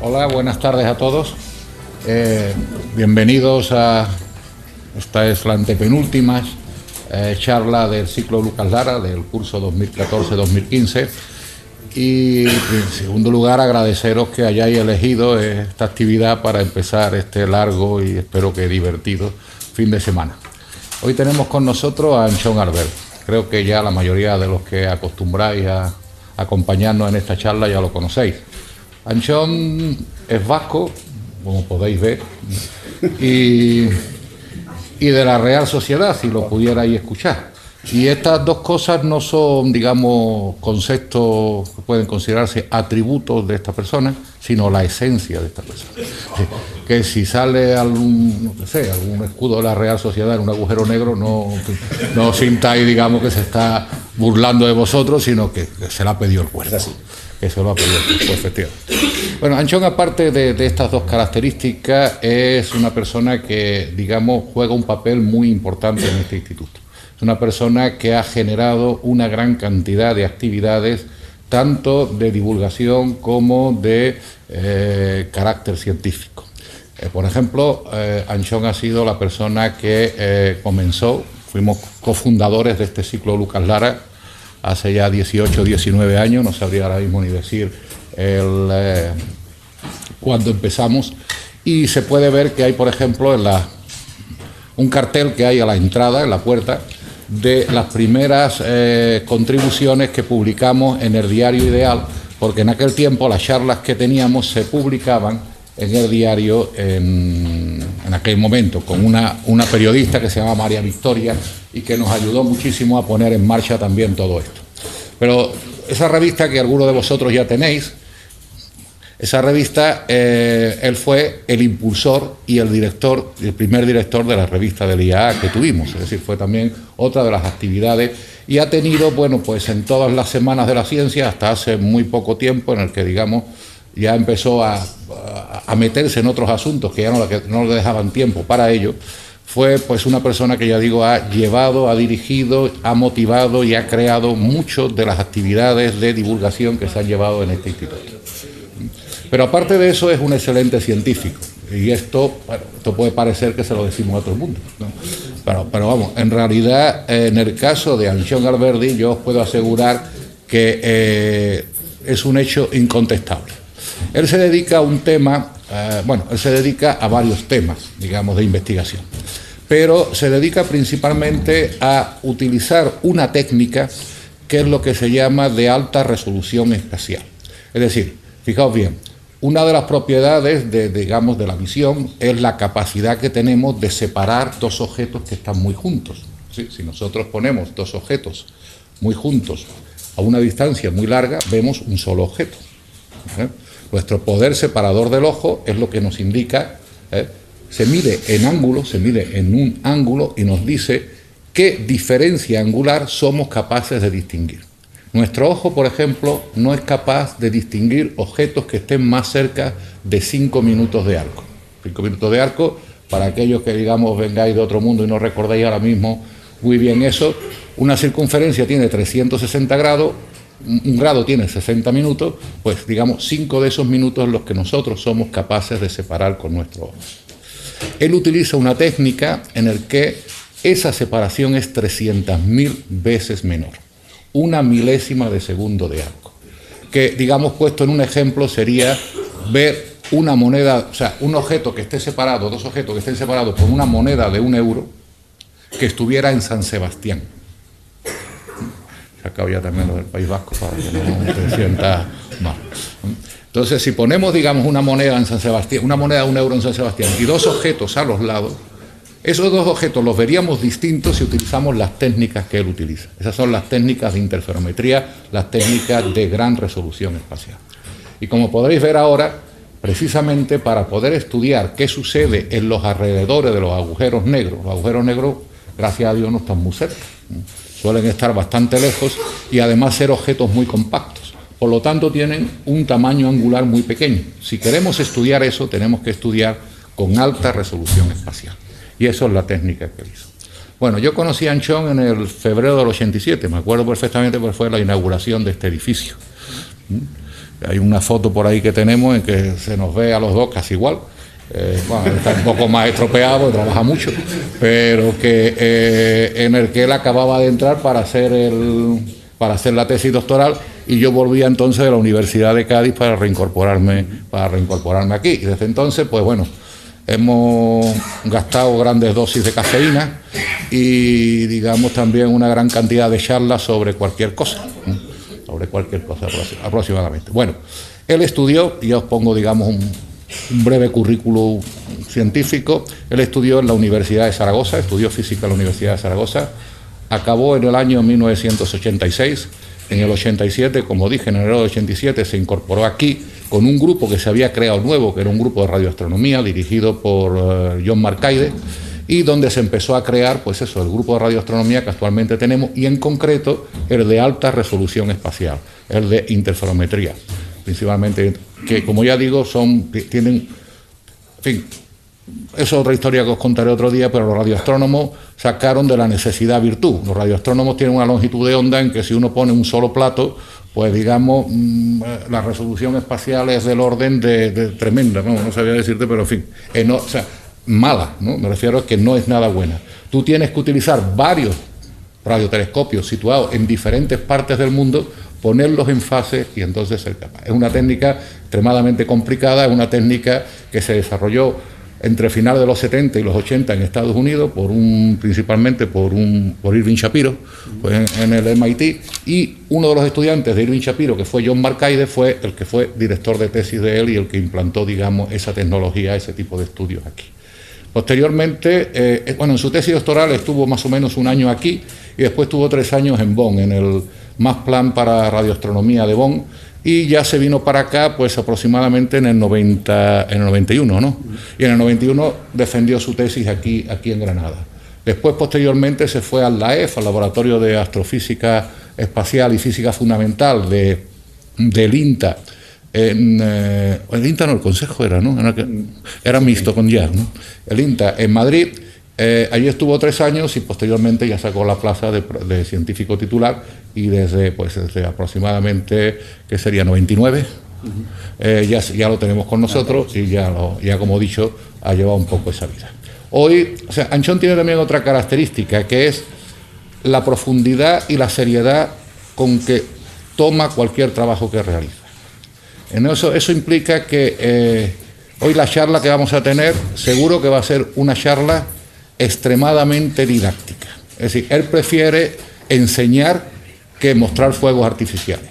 Hola, buenas tardes a todos. Bienvenidos a esta es la antepenúltima charla del ciclo Lucas Lara del curso 2014-2015 y en segundo lugar agradeceros que hayáis elegido esta actividad para empezar este largo y espero que divertido fin de semana. Hoy tenemos con nosotros a Anchón Albert. Creo que ya la mayoría de los que acostumbráis a acompañarnos en esta charla ya lo conocéis. Anchón es vasco, como podéis ver, y de la Real Sociedad, si lo pudierais escuchar. Y estas dos cosas no son, digamos, conceptos que pueden considerarse atributos de esta persona, sino la esencia de esta persona. Que si sale algún escudo de la Real Sociedad en un agujero negro, no sintáis, digamos, que se está burlando de vosotros, sino que se le ha pedido el cuerpo. Que se lo ha pedido el cuerpo, efectivamente. Bueno, Anchón, aparte de estas dos características, es una persona que, digamos, juega un papel muy importante en este instituto. Es una persona que ha generado una gran cantidad de actividades, tanto de divulgación como de carácter científico. Por ejemplo, Anchón ha sido la persona que fuimos cofundadores de este ciclo Lucas Lara, hace ya 18 o 19 años, no sabría ahora mismo ni decir cuándo empezamos, y se puede ver que hay, por ejemplo, un cartel que hay a la entrada, en la puerta, de las primeras contribuciones que publicamos en el diario Ideal, porque en aquel tiempo las charlas que teníamos se publicaban en el diario en aquel momento, con una periodista que se llama María Victoria y que nos ayudó muchísimo a poner en marcha también todo esto. Pero esa revista que algunos de vosotros ya tenéis, esa revista, él fue el impulsor y el primer director de la revista del IAA que tuvimos, es decir, fue también otra de las actividades y ha tenido, bueno, pues en todas las semanas de la ciencia, hasta hace muy poco tiempo, en el que, digamos, ya empezó a meterse en otros asuntos que ya no le dejaban tiempo para ello. Fue pues una persona que, ya digo, ha llevado, ha dirigido, ha motivado y ha creado muchas de las actividades de divulgación que se han llevado en este instituto. Pero aparte de eso es un excelente científico y esto puede parecer que se lo decimos a todo el mundo, ¿no? Pero vamos, en realidad en el caso de Anchón Alberdi yo os puedo asegurar que es un hecho incontestable. Él se dedica a un tema, él se dedica a varios temas, digamos, de investigación, pero se dedica principalmente a utilizar una técnica que es lo que se llama de alta resolución espacial. Es decir, fijaos bien, una de las propiedades de la visión es la capacidad que tenemos de separar dos objetos que están muy juntos. ¿Sí? Si nosotros ponemos dos objetos muy juntos a una distancia muy larga, vemos un solo objeto. Nuestro poder separador del ojo es lo que nos indica, se mide en un ángulo y nos dice qué diferencia angular somos capaces de distinguir. Nuestro ojo, por ejemplo, no es capaz de distinguir objetos que estén más cerca de 5 minutos de arco. 5 minutos de arco, para aquellos que, digamos, vengáis de otro mundo y no recordáis ahora mismo muy bien eso, una circunferencia tiene 360 grados, un grado tiene 60 minutos, pues digamos 5 de esos minutos los que nosotros somos capaces de separar con nuestro ojo. Él utiliza una técnica en la que esa separación es 300.000 veces menor, 1/1000 de segundo de arco, que, digamos, puesto en un ejemplo sería ver una moneda, o sea, un objeto que esté separado, dos objetos que estén separados por una moneda de 1 euro que estuviera en San Sebastián. Se acaba ya también lo del País Vasco para que no te sientas mal. Entonces, si ponemos, digamos, una moneda en San Sebastián, una moneda de 1 euro en San Sebastián y dos objetos a los lados, esos dos objetos los veríamos distintos si utilizamos las técnicas que él utiliza. Esas son las técnicas de interferometría, las técnicas de gran resolución espacial. Y como podréis ver ahora, precisamente para poder estudiar qué sucede en los alrededores de los agujeros negros gracias a Dios, no están muy cerca. Suelen estar bastante lejos y además ser objetos muy compactos. Por lo tanto, tienen un tamaño angular muy pequeño. Si queremos estudiar eso, tenemos que estudiar con alta resolución espacial. Y eso es la técnica que él hizo. Bueno, yo conocí a Anchón en el febrero del 87, me acuerdo perfectamente porque fue la inauguración de este edificio. Hay una foto por ahí que tenemos en que se nos ve a los dos casi igual. Bueno, está un poco más estropeado, trabaja mucho, pero que en el que él acababa de entrar para hacer la tesis doctoral, y yo volvía entonces de la Universidad de Cádiz para reincorporarme aquí. Y desde entonces, pues bueno, hemos gastado grandes dosis de cafeína y, digamos, también una gran cantidad de charlas sobre cualquier cosa, aproximadamente. Bueno, él estudió, y os pongo, digamos, un breve currículo científico. Él estudió en la Universidad de Zaragoza, estudió física en la Universidad de Zaragoza, acabó en el año 1986, en el 87, como dije, en enero de 87 se incorporó aquí con un grupo que se había creado nuevo, que era un grupo de radioastronomía dirigido por John Marcaide, y donde se empezó a crear, pues eso, el grupo de radioastronomía que actualmente tenemos, y en concreto el de alta resolución espacial, el de interferometría, principalmente, que como ya digo, tienen, en fin, eso es otra historia que os contaré otro día, pero los radioastrónomos sacaron de la necesidad virtud. Los radioastrónomos tienen una longitud de onda en que si uno pone un solo plato, pues digamos, la resolución espacial es del orden de tremenda, no sabía decirte, pero en fin, o sea, mala, ¿no? Me refiero a que no es nada buena. Tú tienes que utilizar varios radiotelescopios situados en diferentes partes del mundo, ponerlos en fase y entonces ser capaz. Es una técnica extremadamente complicada, es una técnica que se desarrolló entre finales de los 70 y los 80 en Estados Unidos, principalmente por Irving Shapiro, pues en el MIT, y uno de los estudiantes de Irving Shapiro, que fue John Marcaide, fue el que fue director de tesis de él y el que implantó, digamos, esa tecnología, ese tipo de estudios aquí. Posteriormente, en su tesis doctoral estuvo más o menos un año aquí y después tuvo 3 años en Bonn, en el Max Planck para radioastronomía de Bonn, y ya se vino para acá pues aproximadamente en el 91, ¿no? Y en el 91 defendió su tesis aquí en Granada. Después, posteriormente, se fue al LAEF, al Laboratorio de Astrofísica Espacial y Física Fundamental del INTA. El INTA no, el Consejo era, ¿no? Era mixto con JAR, ¿no? El INTA en Madrid. Allí estuvo 3 años y posteriormente ya sacó la plaza de científico titular, y desde aproximadamente, ¿qué sería? 99, ya lo tenemos con nosotros y ya como he dicho, ha llevado un poco esa vida. Hoy, Anchón tiene también otra característica, que es la profundidad y la seriedad con que toma cualquier trabajo que realiza. Eso implica que hoy la charla que vamos a tener seguro que va a ser una charla extremadamente didáctica. Es decir, él prefiere enseñar que mostrar fuegos artificiales.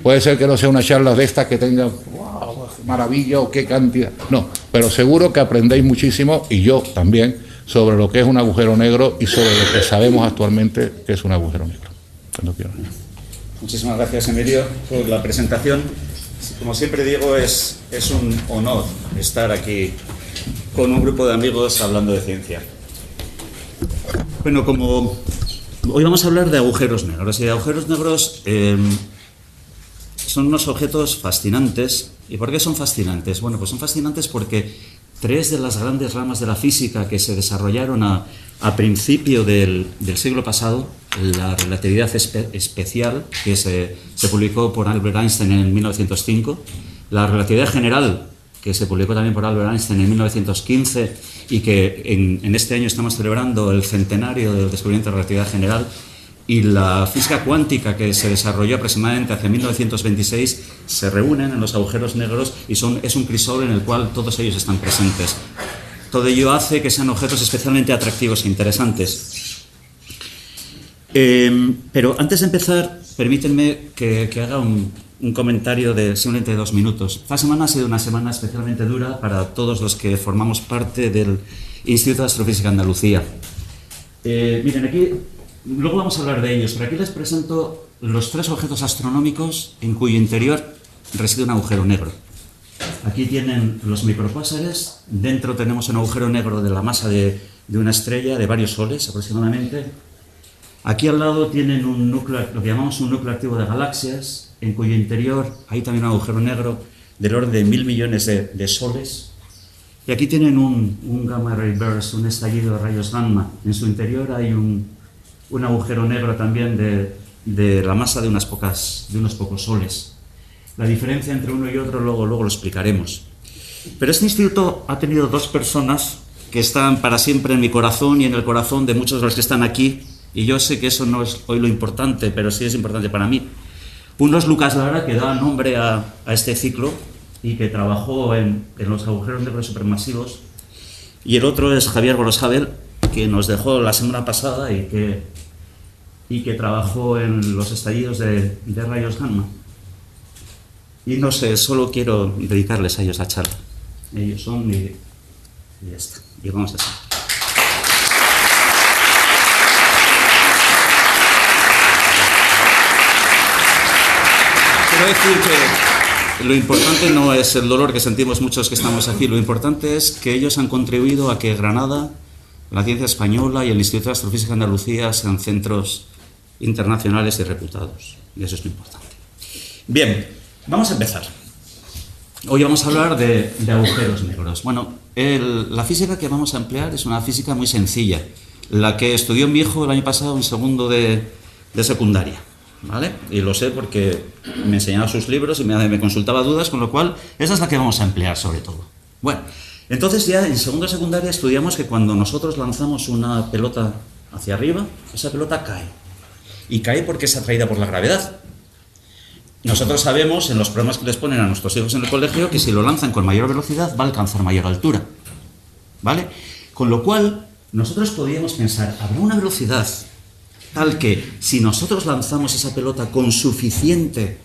Puede ser que no sea una charla de estas que tenga wow, maravilla o qué cantidad. No, pero seguro que aprendéis muchísimo, y yo también, sobre lo que es un agujero negro y sobre lo que sabemos actualmente que es un agujero negro. Muchísimas gracias, Emilio, por la presentación. Como siempre digo, es un honor estar aquí con un grupo de amigos hablando de ciencia. Bueno, hoy vamos a hablar de agujeros negros. Y agujeros negros son unos objetos fascinantes. ¿Y por qué son fascinantes? Bueno, pues son fascinantes porque 3 de las grandes ramas de la física que se desarrollaron a principio del siglo pasado, la relatividad especial, que se publicó por Albert Einstein en 1905, la relatividad general, que se publicó también por Albert Einstein en 1915, y que en este año estamos celebrando el centenario del descubrimiento de la relatividad general, y la física cuántica, que se desarrolló aproximadamente hacia 1926, se reúnen en los agujeros negros y es un crisol en el cual todos ellos están presentes. Todo ello hace que sean objetos especialmente atractivos e interesantes. Pero antes de empezar, permítanme que haga un comentario de simplemente 2 minutos. Esta semana ha sido una semana especialmente dura para todos los que formamos parte del Instituto de Astrofísica Andalucía. Miren, aquí, luego vamos a hablar de ellos, pero aquí les presento los 3 objetos astronómicos en cuyo interior reside un agujero negro. Aquí tienen los micropúlsares, dentro tenemos un agujero negro de la masa de una estrella, de varios soles aproximadamente. Aquí al lado tienen un núcleo, lo que llamamos un núcleo activo de galaxias, en cuyo interior hay también un agujero negro del orden de 1000 millones de soles. Y aquí tienen un gamma ray burst, un estallido de rayos gamma. En su interior hay un agujero negro también de la masa de unos pocos soles. La diferencia entre uno y otro luego lo explicaremos. Pero este instituto ha tenido dos personas que están para siempre en mi corazón y en el corazón de muchos de los que están aquí, y yo sé que eso no es hoy lo importante, pero sí es importante para mí. Uno es Lucas Lara, que da nombre a este ciclo y que trabajó en los agujeros negros supermasivos, y el otro es Javier Gorosabel, que nos dejó la semana pasada y que trabajó en los estallidos de rayos gamma. Y no sé, solo quiero dedicarles a ellos la charla. Ellos son y ya está. Y vamos a hacer. Quiero decir que lo importante no es el dolor que sentimos muchos que estamos aquí, lo importante es que ellos han contribuido a que Granada, la ciencia española y el Instituto de Astrofísica de Andalucía sean centros internacionales y reputados. Y eso es lo importante. Bien, vamos a empezar. Hoy vamos a hablar de agujeros negros. Bueno, la física que vamos a emplear es una física muy sencilla, la que estudió mi hijo el año pasado en segundo de secundaria, ¿vale? Y lo sé porque me enseñaba sus libros y me consultaba dudas, con lo cual esa es la que vamos a emplear sobre todo. Bueno, entonces ya en segundo de secundaria estudiamos que cuando nosotros lanzamos una pelota hacia arriba, esa pelota cae. Y cae porque es atraída por la gravedad. Nosotros sabemos, en los programas que les ponen a nuestros hijos en el colegio, que si lo lanzan con mayor velocidad va a alcanzar mayor altura, ¿vale? Con lo cual, nosotros podríamos pensar, ¿habrá una velocidad tal que si nosotros lanzamos esa pelota con suficiente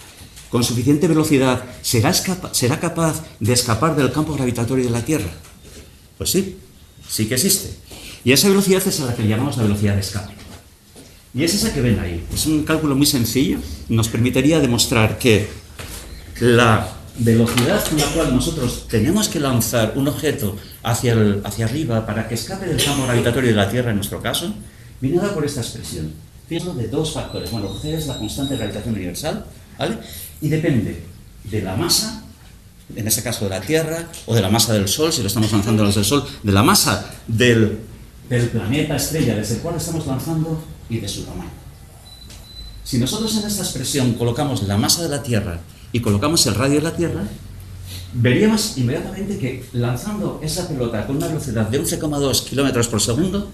velocidad, será capaz de escapar del campo gravitatorio de la Tierra? Pues sí que existe. Y esa velocidad es a la que llamamos la velocidad de escape. Y es esa que ven ahí. Es un cálculo muy sencillo. Nos permitiría demostrar que la velocidad con la cual nosotros tenemos que lanzar un objeto hacia arriba para que escape del campo gravitatorio de la Tierra, en nuestro caso, viene dada por esta expresión. Fíjense de dos factores. Bueno, G es la constante de gravitación universal, ¿vale? Y depende de la masa, en este caso de la Tierra, o de la masa del Sol, si lo estamos lanzando desde el Sol, de la masa del planeta estrella desde el cual estamos lanzando y de su tamaño. Si nosotros en esta expresión colocamos la masa de la Tierra y colocamos el radio de la Tierra, veríamos inmediatamente que lanzando esa pelota con una velocidad de 11,2 kilómetros por segundo,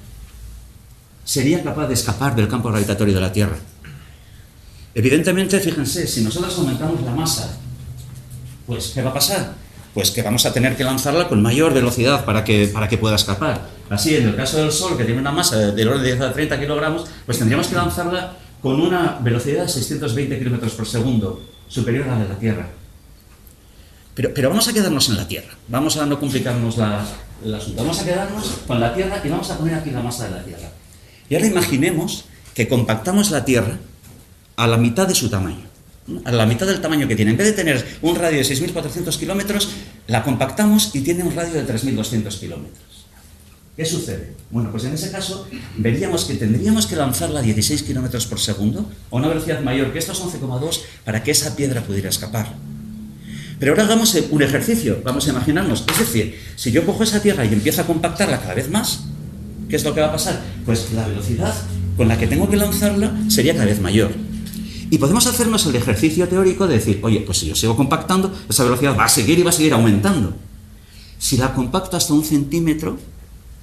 sería capaz de escapar del campo gravitatorio de la Tierra. Evidentemente, fíjense, si nosotros aumentamos la masa, pues ¿qué va a pasar? Pues que vamos a tener que lanzarla con mayor velocidad para que pueda escapar. Así, en el caso del Sol, que tiene una masa del orden de 10 a 30 kilogramos, pues tendríamos que lanzarla con una velocidad de 620 kilómetros por segundo, superior a la de la Tierra. Pero vamos a quedarnos en la Tierra. Vamos a no complicarnos el asunto. Vamos a quedarnos con la Tierra y vamos a poner aquí la masa de la Tierra. Y ahora imaginemos que compactamos la Tierra a la mitad de su tamaño. A la mitad del tamaño que tiene. En vez de tener un radio de 6.400 kilómetros, la compactamos y tiene un radio de 3.200 kilómetros. ¿Qué sucede? Bueno, pues en ese caso veríamos que tendríamos que lanzarla a 16 kilómetros por segundo, a una velocidad mayor que estos 11,2, para que esa piedra pudiera escapar. Pero ahora hagamos un ejercicio, vamos a imaginarnos. Es decir, si yo cojo esa Tierra y empiezo a compactarla cada vez más, ¿qué es lo que va a pasar? Pues la velocidad con la que tengo que lanzarla sería cada vez mayor. Y podemos hacernos el ejercicio teórico de decir, oye, pues si yo sigo compactando, esa velocidad va a seguir y va a seguir aumentando. Si la compacto hasta 1 centímetro,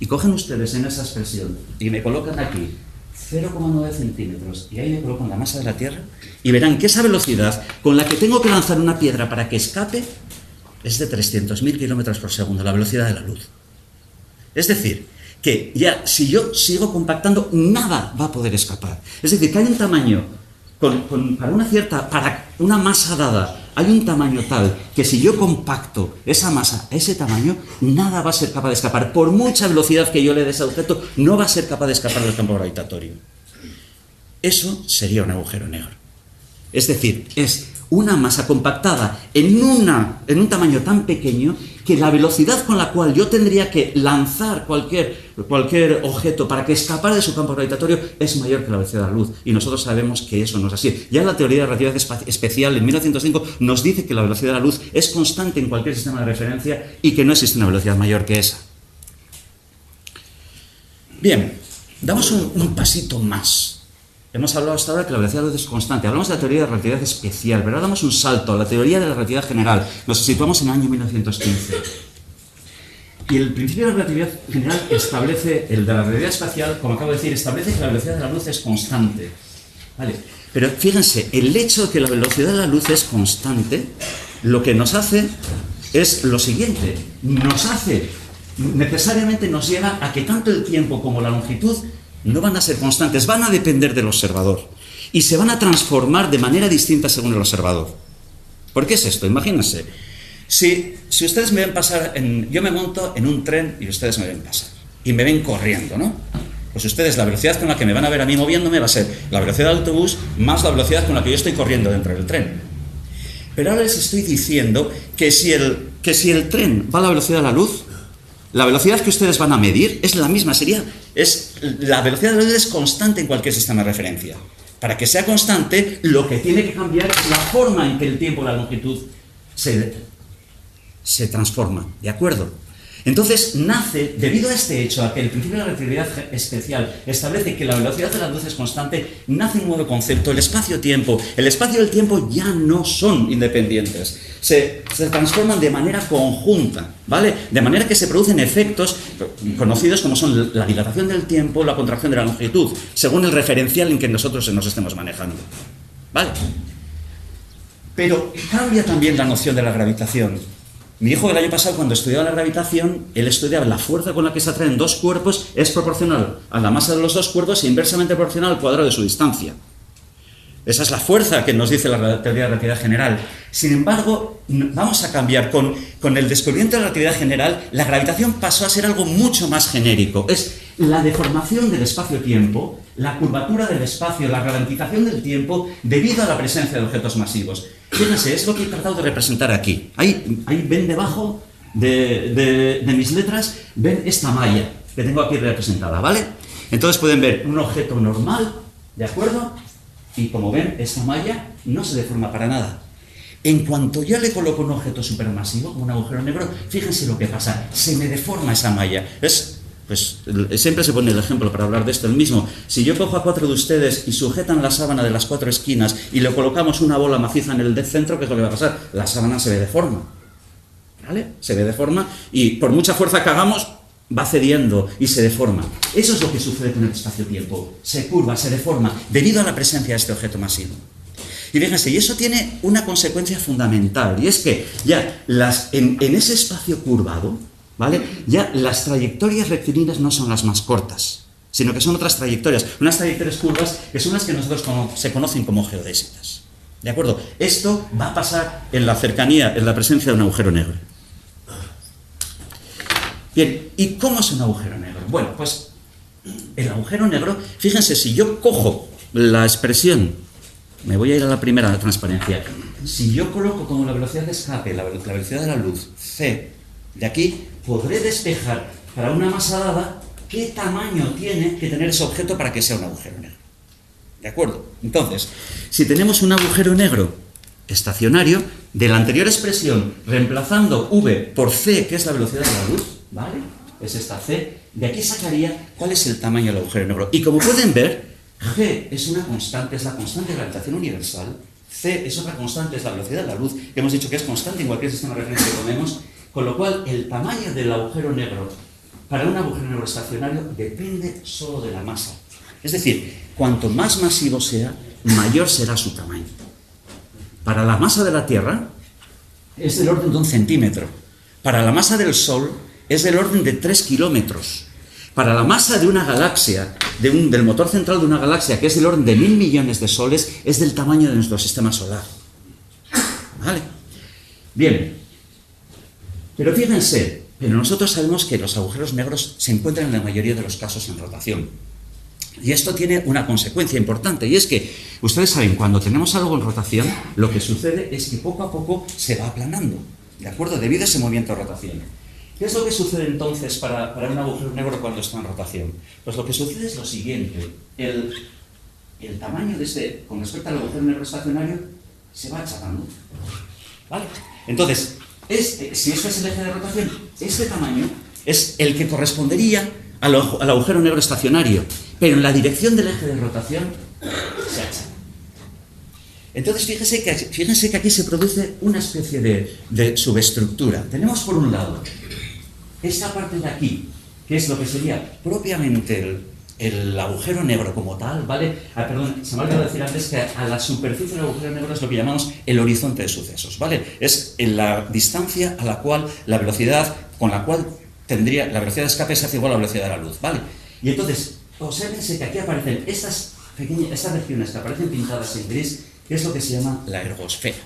y cogen ustedes en esa expresión y me colocan aquí 0,9 centímetros y ahí me colocan la masa de la Tierra, y verán que esa velocidad con la que tengo que lanzar una piedra para que escape es de 300.000 kilómetros por segundo, la velocidad de la luz. Es decir, que ya si yo sigo compactando, nada va a poder escapar. Es decir, que hay un tamaño para una masa dada, hay un tamaño tal que si yo compacto esa masa a ese tamaño, nada va a ser capaz de escapar. Por mucha velocidad que yo le dé a ese objeto, no va a ser capaz de escapar del campo gravitatorio. Eso sería un agujero negro. Es decir, es una masa compactada en un tamaño tan pequeño que la velocidad con la cual yo tendría que lanzar cualquier objeto para que escapara de su campo gravitatorio es mayor que la velocidad de la luz. Y nosotros sabemos que eso no es así. Ya la teoría de relatividad especial en 1905 nos dice que la velocidad de la luz es constante en cualquier sistema de referencia y que no existe una velocidad mayor que esa. Bien, damos un pasito más. hemos hablado hasta ahora que la velocidad de la luz es constante. Hablamos de la teoría de la relatividad especial, pero ahora damos un salto a la teoría de la relatividad general. Nos situamos en el año 1915. Y el principio de la relatividad general establece, el de la relatividad espacial, como acabo de decir, establece que la velocidad de la luz es constante. ¿Vale? Pero fíjense, el hecho de que la velocidad de la luz es constante, lo que nos hace es lo siguiente. Necesariamente nos lleva a que tanto el tiempo como la longitud no van a ser constantes, van a depender del observador. Y se van a transformar de manera distinta según el observador. ¿Por qué es esto? Imagínense. Si ustedes me ven pasar, yo me monto en un tren y ustedes me ven pasar. Y me ven corriendo, ¿no? Pues ustedes, la velocidad con la que me van a ver a mí moviéndome va a ser la velocidad del autobús más la velocidad con la que yo estoy corriendo dentro del tren. Pero ahora les estoy diciendo que si el tren va a la velocidad de la luz, la velocidad que ustedes van a medir es la misma, la velocidad de la luz es constante en cualquier sistema de referencia. Para que sea constante, lo que tiene que cambiar es la forma en que el tiempo y la longitud se transforman, ¿de acuerdo? Entonces nace, debido a este hecho, a que el principio de la relatividad especial establece que la velocidad de la luz es constante, nace un nuevo concepto, el espacio-tiempo. El espacio y el tiempo ya no son independientes, se transforman de manera conjunta, ¿vale? De manera que se producen efectos conocidos como son la dilatación del tiempo, la contracción de la longitud, según el referencial en que nosotros nos estemos manejando, ¿vale? Pero cambia también la noción de la gravitación. Mi hijo el año pasado, cuando estudiaba la gravitación, él estudiaba la fuerza con la que se atraen dos cuerpos es proporcional a la masa de los dos cuerpos e inversamente proporcional al cuadrado de su distancia. Esa es la fuerza que nos dice la teoría de la relatividad general. Sin embargo, vamos a cambiar. Con el descubrimiento de la relatividad general, la gravitación pasó a ser algo mucho más genérico. Es la deformación del espacio-tiempo, la curvatura del espacio, la ralentización del tiempo debido a la presencia de objetos masivos. Fíjense, es lo que he tratado de representar aquí. Ahí ven debajo de mis letras, ven esta malla que tengo aquí representada, ¿vale? Entonces pueden ver un objeto normal, ¿de acuerdo? Y como ven, esta malla no se deforma para nada. En cuanto yo le coloco un objeto supermasivo, como un agujero negro, fíjense lo que pasa, se me deforma esa malla. Pues siempre se pone el ejemplo para hablar de esto, el mismo. Si yo cojo a 4 de ustedes y sujetan la sábana de las 4 esquinas y le colocamos una bola maciza en el centro, ¿qué es lo que va a pasar? La sábana se ve deforma, ¿vale? Se ve deforma y por mucha fuerza que hagamos, va cediendo y se deforma. Eso es lo que sucede con el espacio-tiempo. Se curva, se deforma, debido a la presencia de este objeto masivo. Y fíjense, y eso tiene una consecuencia fundamental, y es que ya en ese espacio curvado, ¿vale? Ya las trayectorias rectilíneas no son las más cortas, sino que son otras trayectorias, unas trayectorias curvas que son las que nosotros se conocen como geodésicas. ¿De acuerdo? Esto va a pasar en la cercanía, en la presencia de un agujero negro. Bien, ¿y cómo es un agujero negro? Bueno, pues el agujero negro, fíjense, si yo cojo la expresión, me voy a ir a la primera transparencia, si yo coloco como la velocidad de escape, la velocidad de la luz, c, de aquí, podré despejar para una masa dada qué tamaño tiene que tener ese objeto para que sea un agujero negro. ¿De acuerdo? Entonces, si tenemos un agujero negro estacionario, de la anterior expresión, reemplazando v por c, que es la velocidad de la luz, ¿vale? Es esta c, de aquí sacaría cuál es el tamaño del agujero negro. Y como pueden ver, g es una constante, es la constante de gravitación universal, c es otra constante, es la velocidad de la luz, que hemos dicho que es constante en cualquier sistema de referencia que tomemos, con lo cual el tamaño del agujero negro para un agujero negro estacionario depende solo de la masa. Es decir, cuanto más masivo sea, mayor será su tamaño. Para la masa de la Tierra es del orden de 1 centímetro. Para la masa del Sol es del orden de 3 kilómetros. Para la masa de una galaxia, del motor central de una galaxia, que es del orden de 1.000 millones de soles, es del tamaño de nuestro sistema solar. ¿Vale? Bien. Pero fíjense, pero nosotros sabemos que los agujeros negros se encuentran en la mayoría de los casos en rotación. Y esto tiene una consecuencia importante, y es que, ustedes saben, cuando tenemos algo en rotación, lo que sucede es que poco a poco se va aplanando, ¿de acuerdo? Debido a ese movimiento de rotación. ¿Qué es lo que sucede entonces para un agujero negro cuando está en rotación? Pues lo que sucede es lo siguiente, el tamaño de con respecto al agujero negro estacionario, se va achatando, ¿vale? Entonces, si este es el eje de rotación, este tamaño es el que correspondería al agujero negro estacionario, pero en la dirección del eje de rotación se achan. Entonces, fíjense que aquí se produce una especie de subestructura. Tenemos por un lado esta parte de aquí, que es lo que sería propiamente el agujero negro como tal, ¿vale? Perdón, se me ha olvidado decir antes que a la superficie del agujero negro es lo que llamamos el horizonte de sucesos, ¿vale? Es en la distancia a la cual la velocidad con la cual tendría la velocidad de escape se hace igual a la velocidad de la luz, ¿vale? Y entonces, obsérvense que aquí aparecen estas regiones que aparecen pintadas en gris, que es lo que se llama la ergosfera.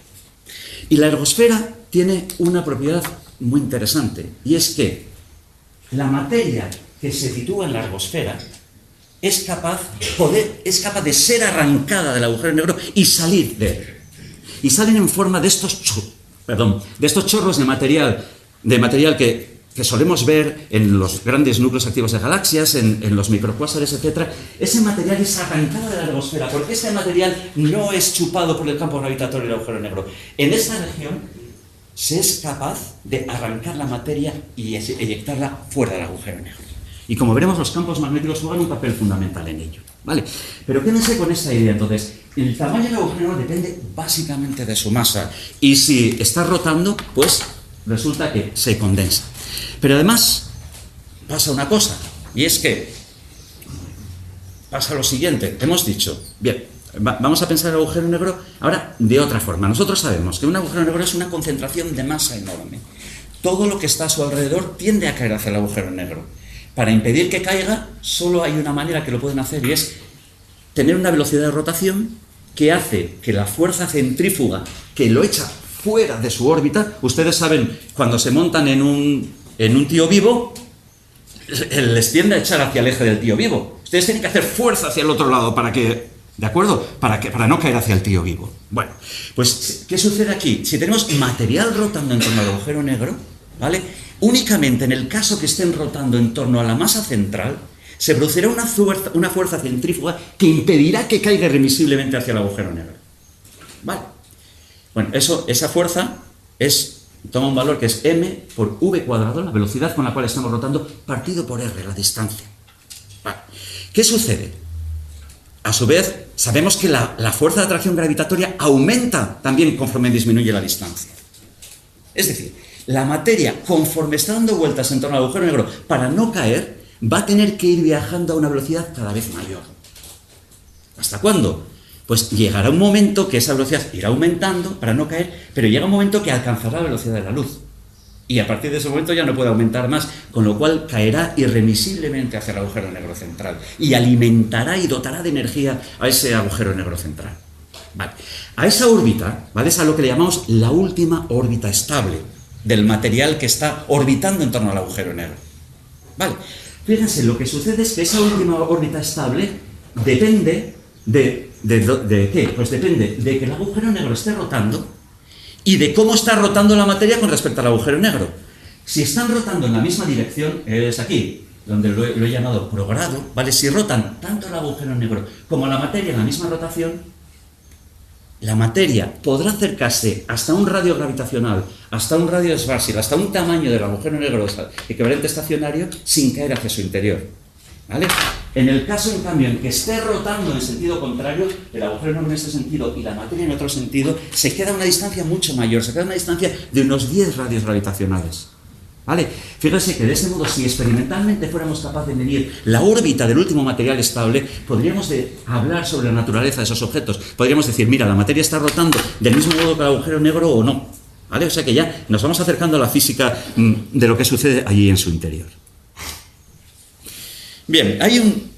Y la ergosfera tiene una propiedad muy interesante, y es que la materia que se sitúa en la ergosfera es capaz de ser arrancada del agujero negro y salir de él. Y salen en forma de estos chorros de material que solemos ver en los grandes núcleos activos de galaxias, en los microcuásares, etc. Ese material es arrancado de la ergosfera, porque este material no es chupado por el campo gravitatorio del agujero negro. En esta región se es capaz de arrancar la materia y eyectarla fuera del agujero negro. Y como veremos, los campos magnéticos juegan un papel fundamental en ello, ¿vale? Pero quédense con esta idea, entonces. El tamaño del agujero negro depende básicamente de su masa. Y si está rotando, pues resulta que se condensa. Pero además pasa una cosa, y es que pasa lo siguiente. Hemos dicho, bien, vamos a pensar el agujero negro ahora de otra forma. Nosotros sabemos que un agujero negro es una concentración de masa enorme. Todo lo que está a su alrededor tiende a caer hacia el agujero negro. Para impedir que caiga, solo hay una manera que lo pueden hacer, y es tener una velocidad de rotación que hace que la fuerza centrífuga que lo echa fuera de su órbita, ustedes saben, cuando se montan en un tío vivo, les tiende a echar hacia el eje del tío vivo. Ustedes tienen que hacer fuerza hacia el otro lado para que, ¿de acuerdo? Para no caer hacia el tío vivo. Bueno, pues, ¿qué sucede aquí? Si tenemos material rotando en torno al agujero negro, ¿vale? Únicamente en el caso que estén rotando en torno a la masa central, se producirá una fuerza centrífuga que impedirá que caiga irremisiblemente hacia el agujero negro. ¿Vale? Bueno, esa fuerza toma un valor que es m por v cuadrado, la velocidad con la cual estamos rotando, partido por r, la distancia. Vale. ¿Qué sucede? A su vez, sabemos que la fuerza de atracción gravitatoria aumenta también conforme disminuye la distancia. Es decir, la materia, conforme está dando vueltas en torno al agujero negro para no caer, va a tener que ir viajando a una velocidad cada vez mayor. ¿Hasta cuándo? Pues llegará un momento que esa velocidad irá aumentando para no caer, pero llega un momento que alcanzará la velocidad de la luz. Y a partir de ese momento ya no puede aumentar más, con lo cual caerá irremisiblemente hacia el agujero negro central y alimentará y dotará de energía a ese agujero negro central. Vale. A esa órbita, ¿vale? Es a lo que le llamamos la última órbita estable del material que está orbitando en torno al agujero negro. Vale. Fíjense, lo que sucede es que esa última órbita estable depende ¿de qué? Pues depende de que el agujero negro esté rotando y de cómo está rotando la materia con respecto al agujero negro. Si están rotando en la misma dirección, es aquí, donde lo he llamado progrado, ¿vale? Si rotan tanto el agujero negro como la materia en la misma rotación, la materia podrá acercarse hasta un radio gravitacional, hasta un radio de Schwarzschild, hasta un tamaño del agujero negro equivalente estacionario, sin caer hacia su interior. ¿Vale? En el caso, en cambio, en que esté rotando en sentido contrario, el agujero negro en este sentido y la materia en otro sentido, se queda a una distancia mucho mayor, se queda a una distancia de unos 10 radios gravitacionales. ¿Vale? Fíjense que de ese modo, si experimentalmente fuéramos capaces de medir la órbita del último material estable, podríamos hablar sobre la naturaleza de esos objetos. Podríamos decir, mira, la materia está rotando del mismo modo que el agujero negro o no. ¿Vale? O sea que ya nos vamos acercando a la física de lo que sucede allí en su interior. Bien, hay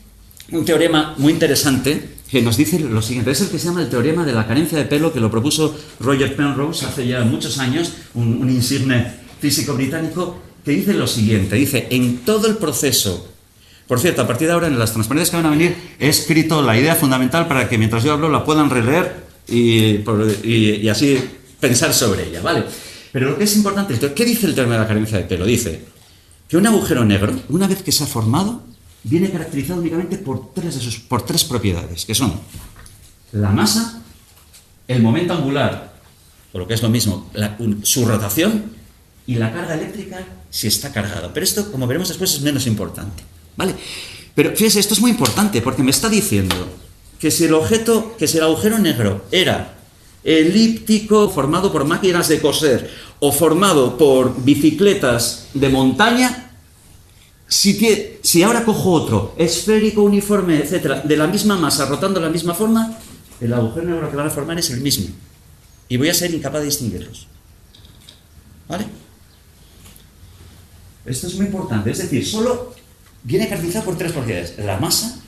un teorema muy interesante que nos dice lo siguiente. Es el que se llama el teorema de la carencia de pelo, que lo propuso Roger Penrose hace ya muchos años, un insigne físico británico, que dice lo siguiente. Dice, en todo el proceso... Por cierto, a partir de ahora, en las transparencias que van a venir, he escrito la idea fundamental para que mientras yo hablo la puedan releer y así pensar sobre ella, ¿vale? Pero lo que es importante es, ¿qué dice el teorema de la carencia de pelo? Dice que un agujero negro, una vez que se ha formado, viene caracterizado únicamente por tres propiedades, que son la masa, el momento angular, o lo que es lo mismo, su rotación, y la carga eléctrica si está cargado. Pero esto, como veremos después, es menos importante, ¿vale? Pero fíjese, esto es muy importante porque me está diciendo que si el agujero negro era elíptico, formado por máquinas de coser o formado por bicicletas de montaña, si ahora cojo otro, esférico, uniforme, etcétera, de la misma masa, rotando de la misma forma, el agujero negro que van a formar es el mismo. Y voy a ser incapaz de distinguirlos. ¿Vale? Esto es muy importante. Es decir, solo viene caracterizado por tres propiedades: la masa,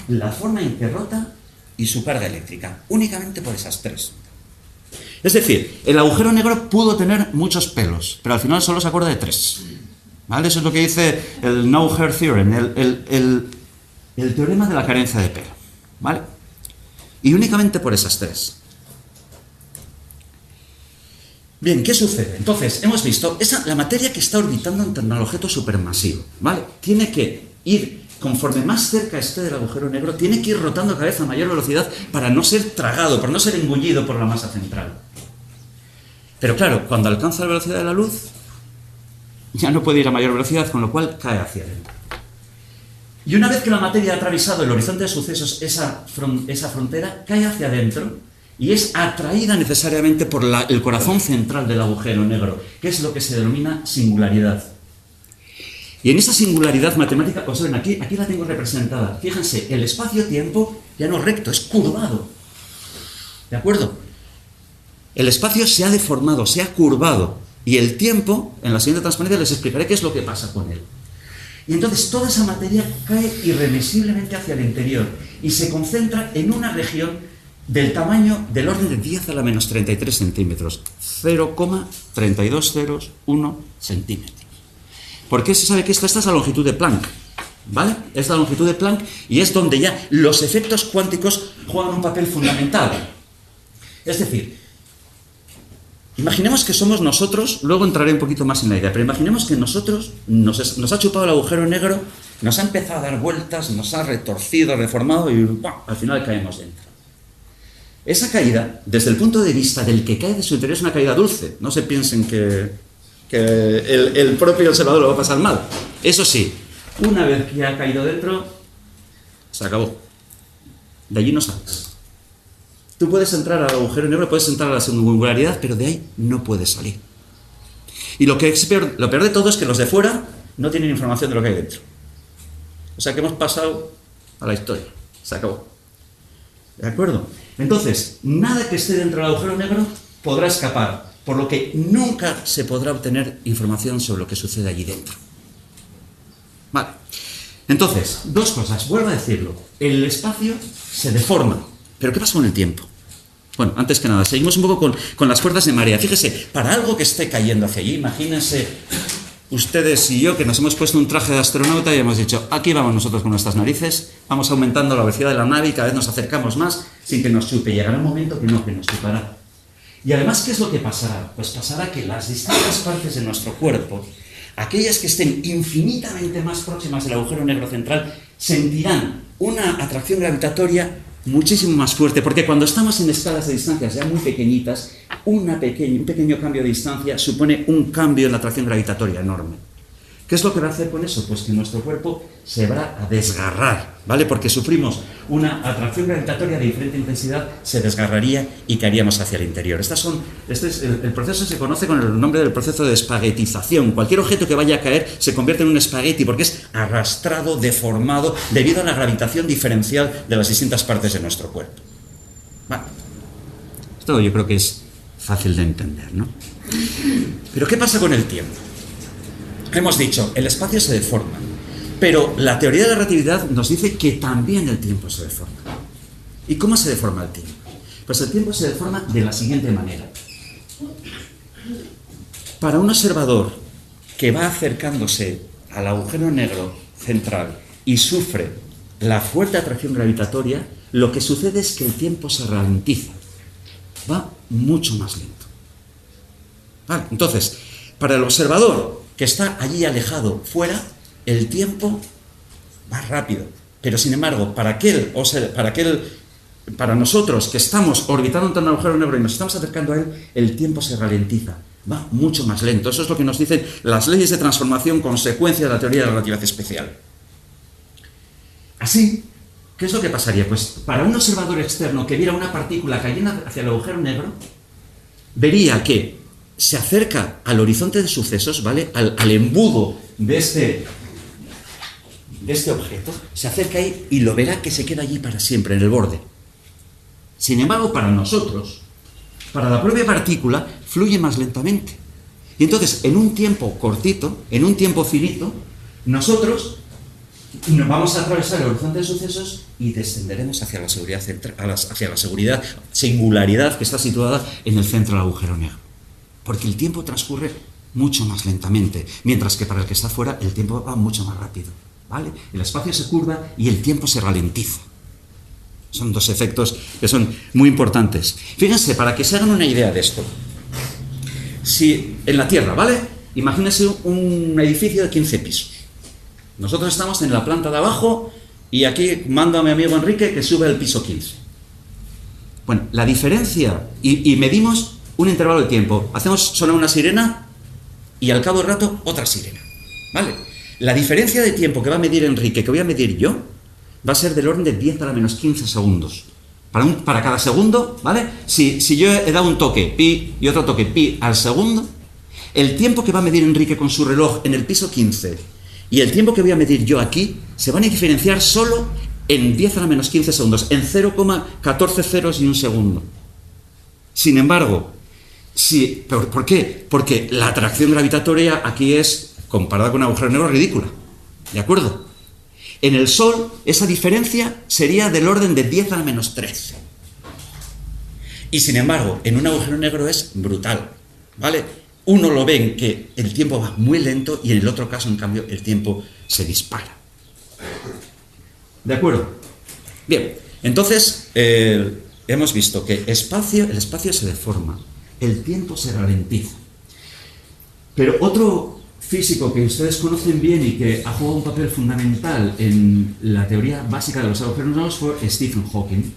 la forma en que rota y su carga eléctrica. Únicamente por esas tres. Es decir, el agujero negro pudo tener muchos pelos, pero al final solo se acuerda de tres. ¿Vale? Eso es lo que dice el No-Hair Theorem, el teorema de la carencia de pelo. ¿Vale? Y únicamente por esas tres. Bien, ¿qué sucede? Entonces, hemos visto, la materia que está orbitando en torno al objeto supermasivo, ¿vale? Tiene que ir, conforme más cerca esté del agujero negro, tiene que ir rotando cada vez a mayor velocidad para no ser tragado, para no ser engullido por la masa central. Pero claro, cuando alcanza la velocidad de la luz, ya no puede ir a mayor velocidad, con lo cual cae hacia adentro. Y una vez que la materia ha atravesado el horizonte de sucesos, esa frontera, cae hacia adentro y es atraída necesariamente por el corazón central del agujero negro, que es lo que se denomina singularidad. Y en esa singularidad matemática, os ven, aquí la tengo representada. Fíjense, el espacio-tiempo ya no es recto, es curvado. ¿De acuerdo? El espacio se ha deformado, se ha curvado. Y el tiempo, en la siguiente transparencia les explicaré qué es lo que pasa con él. Y entonces toda esa materia cae irremisiblemente hacia el interior y se concentra en una región del tamaño del orden de 10 a la menos 33 centímetros. 0,3201 centímetros. ¿Por qué se sabe que esta es la longitud de Planck? ¿Vale? Es la longitud de Planck y es donde ya los efectos cuánticos juegan un papel fundamental. Es decir, imaginemos que somos nosotros, luego entraré un poquito más en la idea, pero imaginemos que nosotros nos ha chupado el agujero negro, nos ha empezado a dar vueltas, nos ha retorcido, reformado y al final caemos dentro. Esa caída, desde el punto de vista del que cae de su interior, es una caída dulce. No se piensen que el propio observador lo va a pasar mal. Eso sí, una vez que ha caído dentro, se acabó. De allí no sales. Tú puedes entrar al agujero negro, puedes entrar a la singularidad, pero de ahí no puedes salir. Y lo peor de todo es que los de fuera no tienen información de lo que hay dentro. O sea que hemos pasado a la historia. Se acabó. ¿De acuerdo? Entonces, nada que esté dentro del agujero negro podrá escapar, por lo que nunca se podrá obtener información sobre lo que sucede allí dentro. Vale. Entonces, dos cosas, vuelvo a decirlo. El espacio se deforma. ¿Pero qué pasa con el tiempo? Bueno, antes que nada, seguimos un poco con las fuerzas de marea. Fíjese, para algo que esté cayendo hacia allí, imagínense ustedes y yo que nos hemos puesto un traje de astronauta y hemos dicho, aquí vamos nosotros con nuestras narices, vamos aumentando la velocidad de la nave y cada vez nos acercamos más sin que nos chupe. Llegará un momento que nos chupará. Y además, ¿qué es lo que pasará? Pues pasará que las distintas partes de nuestro cuerpo, aquellas que estén infinitamente más próximas del agujero negro central, sentirán una atracción gravitatoria muchísimo más fuerte, porque cuando estamos en escalas de distancias ya muy pequeñitas, un pequeño cambio de distancia supone un cambio en la atracción gravitatoria enorme. ¿Qué es lo que va a hacer con eso? Pues que nuestro cuerpo se va a desgarrar, ¿vale? Porque sufrimos una atracción gravitatoria de diferente intensidad, se desgarraría y caeríamos hacia el interior. El proceso se conoce con el nombre del proceso de espaguetización. Cualquier objeto que vaya a caer se convierte en un espagueti porque es arrastrado, deformado, debido a la gravitación diferencial de las distintas partes de nuestro cuerpo. Bueno, esto yo creo que es fácil de entender, ¿no? Pero ¿qué pasa con el tiempo? Hemos dicho, el espacio se deforma, pero la teoría de la relatividad nos dice que también el tiempo se deforma. ¿Y cómo se deforma el tiempo? Pues el tiempo se deforma de la siguiente manera. Para un observador que va acercándose al agujero negro central y sufre la fuerte atracción gravitatoria, lo que sucede es que el tiempo se ralentiza, va mucho más lento. Vale, entonces, para el observador que está allí alejado, fuera, el tiempo va rápido. Pero sin embargo, para nosotros que estamos orbitando en torno al agujero negro y nos estamos acercando a él, el tiempo se ralentiza, va mucho más lento. Eso es lo que nos dicen las leyes de transformación, consecuencia de la teoría de la relatividad especial. Así, ¿qué es lo que pasaría? Pues para un observador externo que viera una partícula cayendo hacia el agujero negro, vería que se acerca al horizonte de sucesos, ¿vale? Al embudo de este objeto, se acerca ahí y lo verá que se queda allí para siempre, en el borde. Sin embargo, para nosotros, para la propia partícula, fluye más lentamente. Y entonces, en un tiempo cortito, en un tiempo finito, nosotros nos vamos a atravesar el horizonte de sucesos y descenderemos hacia la seguridad hacia la seguridad, singularidad que está situada en el centro del agujero negro. Porque el tiempo transcurre mucho más lentamente, mientras que para el que está fuera el tiempo va mucho más rápido, ¿vale? El espacio se curva y el tiempo se ralentiza. Son dos efectos que son muy importantes. Fíjense, para que se hagan una idea de esto. Si en la Tierra, ¿vale? Imagínense un edificio de 15 pisos. Nosotros estamos en la planta de abajo y aquí mando a mi amigo Enrique que sube al piso 15. Bueno, la diferencia, y medimos un intervalo de tiempo. Hacemos sonar una sirena y al cabo del rato otra sirena, ¿vale? La diferencia de tiempo que va a medir Enrique, que voy a medir yo, va a ser del orden de 10 a la menos 15 segundos. Para cada segundo, ¿vale? Si yo he dado un toque, pi, y otro toque, pi, al segundo, el tiempo que va a medir Enrique con su reloj en el piso 15 y el tiempo que voy a medir yo aquí se van a diferenciar solo en 10 a la menos 15 segundos, en 0,14 ceros y un segundo. Sin embargo, ¿por qué? Porque la atracción gravitatoria aquí es, comparada con un agujero negro, ridícula. ¿De acuerdo? En el Sol, esa diferencia sería del orden de 10 a la menos 13. Y sin embargo, en un agujero negro es brutal, ¿vale? Uno lo ve en que el tiempo va muy lento y en el otro caso, en cambio, el tiempo se dispara. ¿De acuerdo? Bien, entonces hemos visto que el espacio se deforma, el tiempo se ralentiza. Pero otro físico que ustedes conocen bien y que ha jugado un papel fundamental en la teoría básica de los agujeros negros fue Stephen Hawking.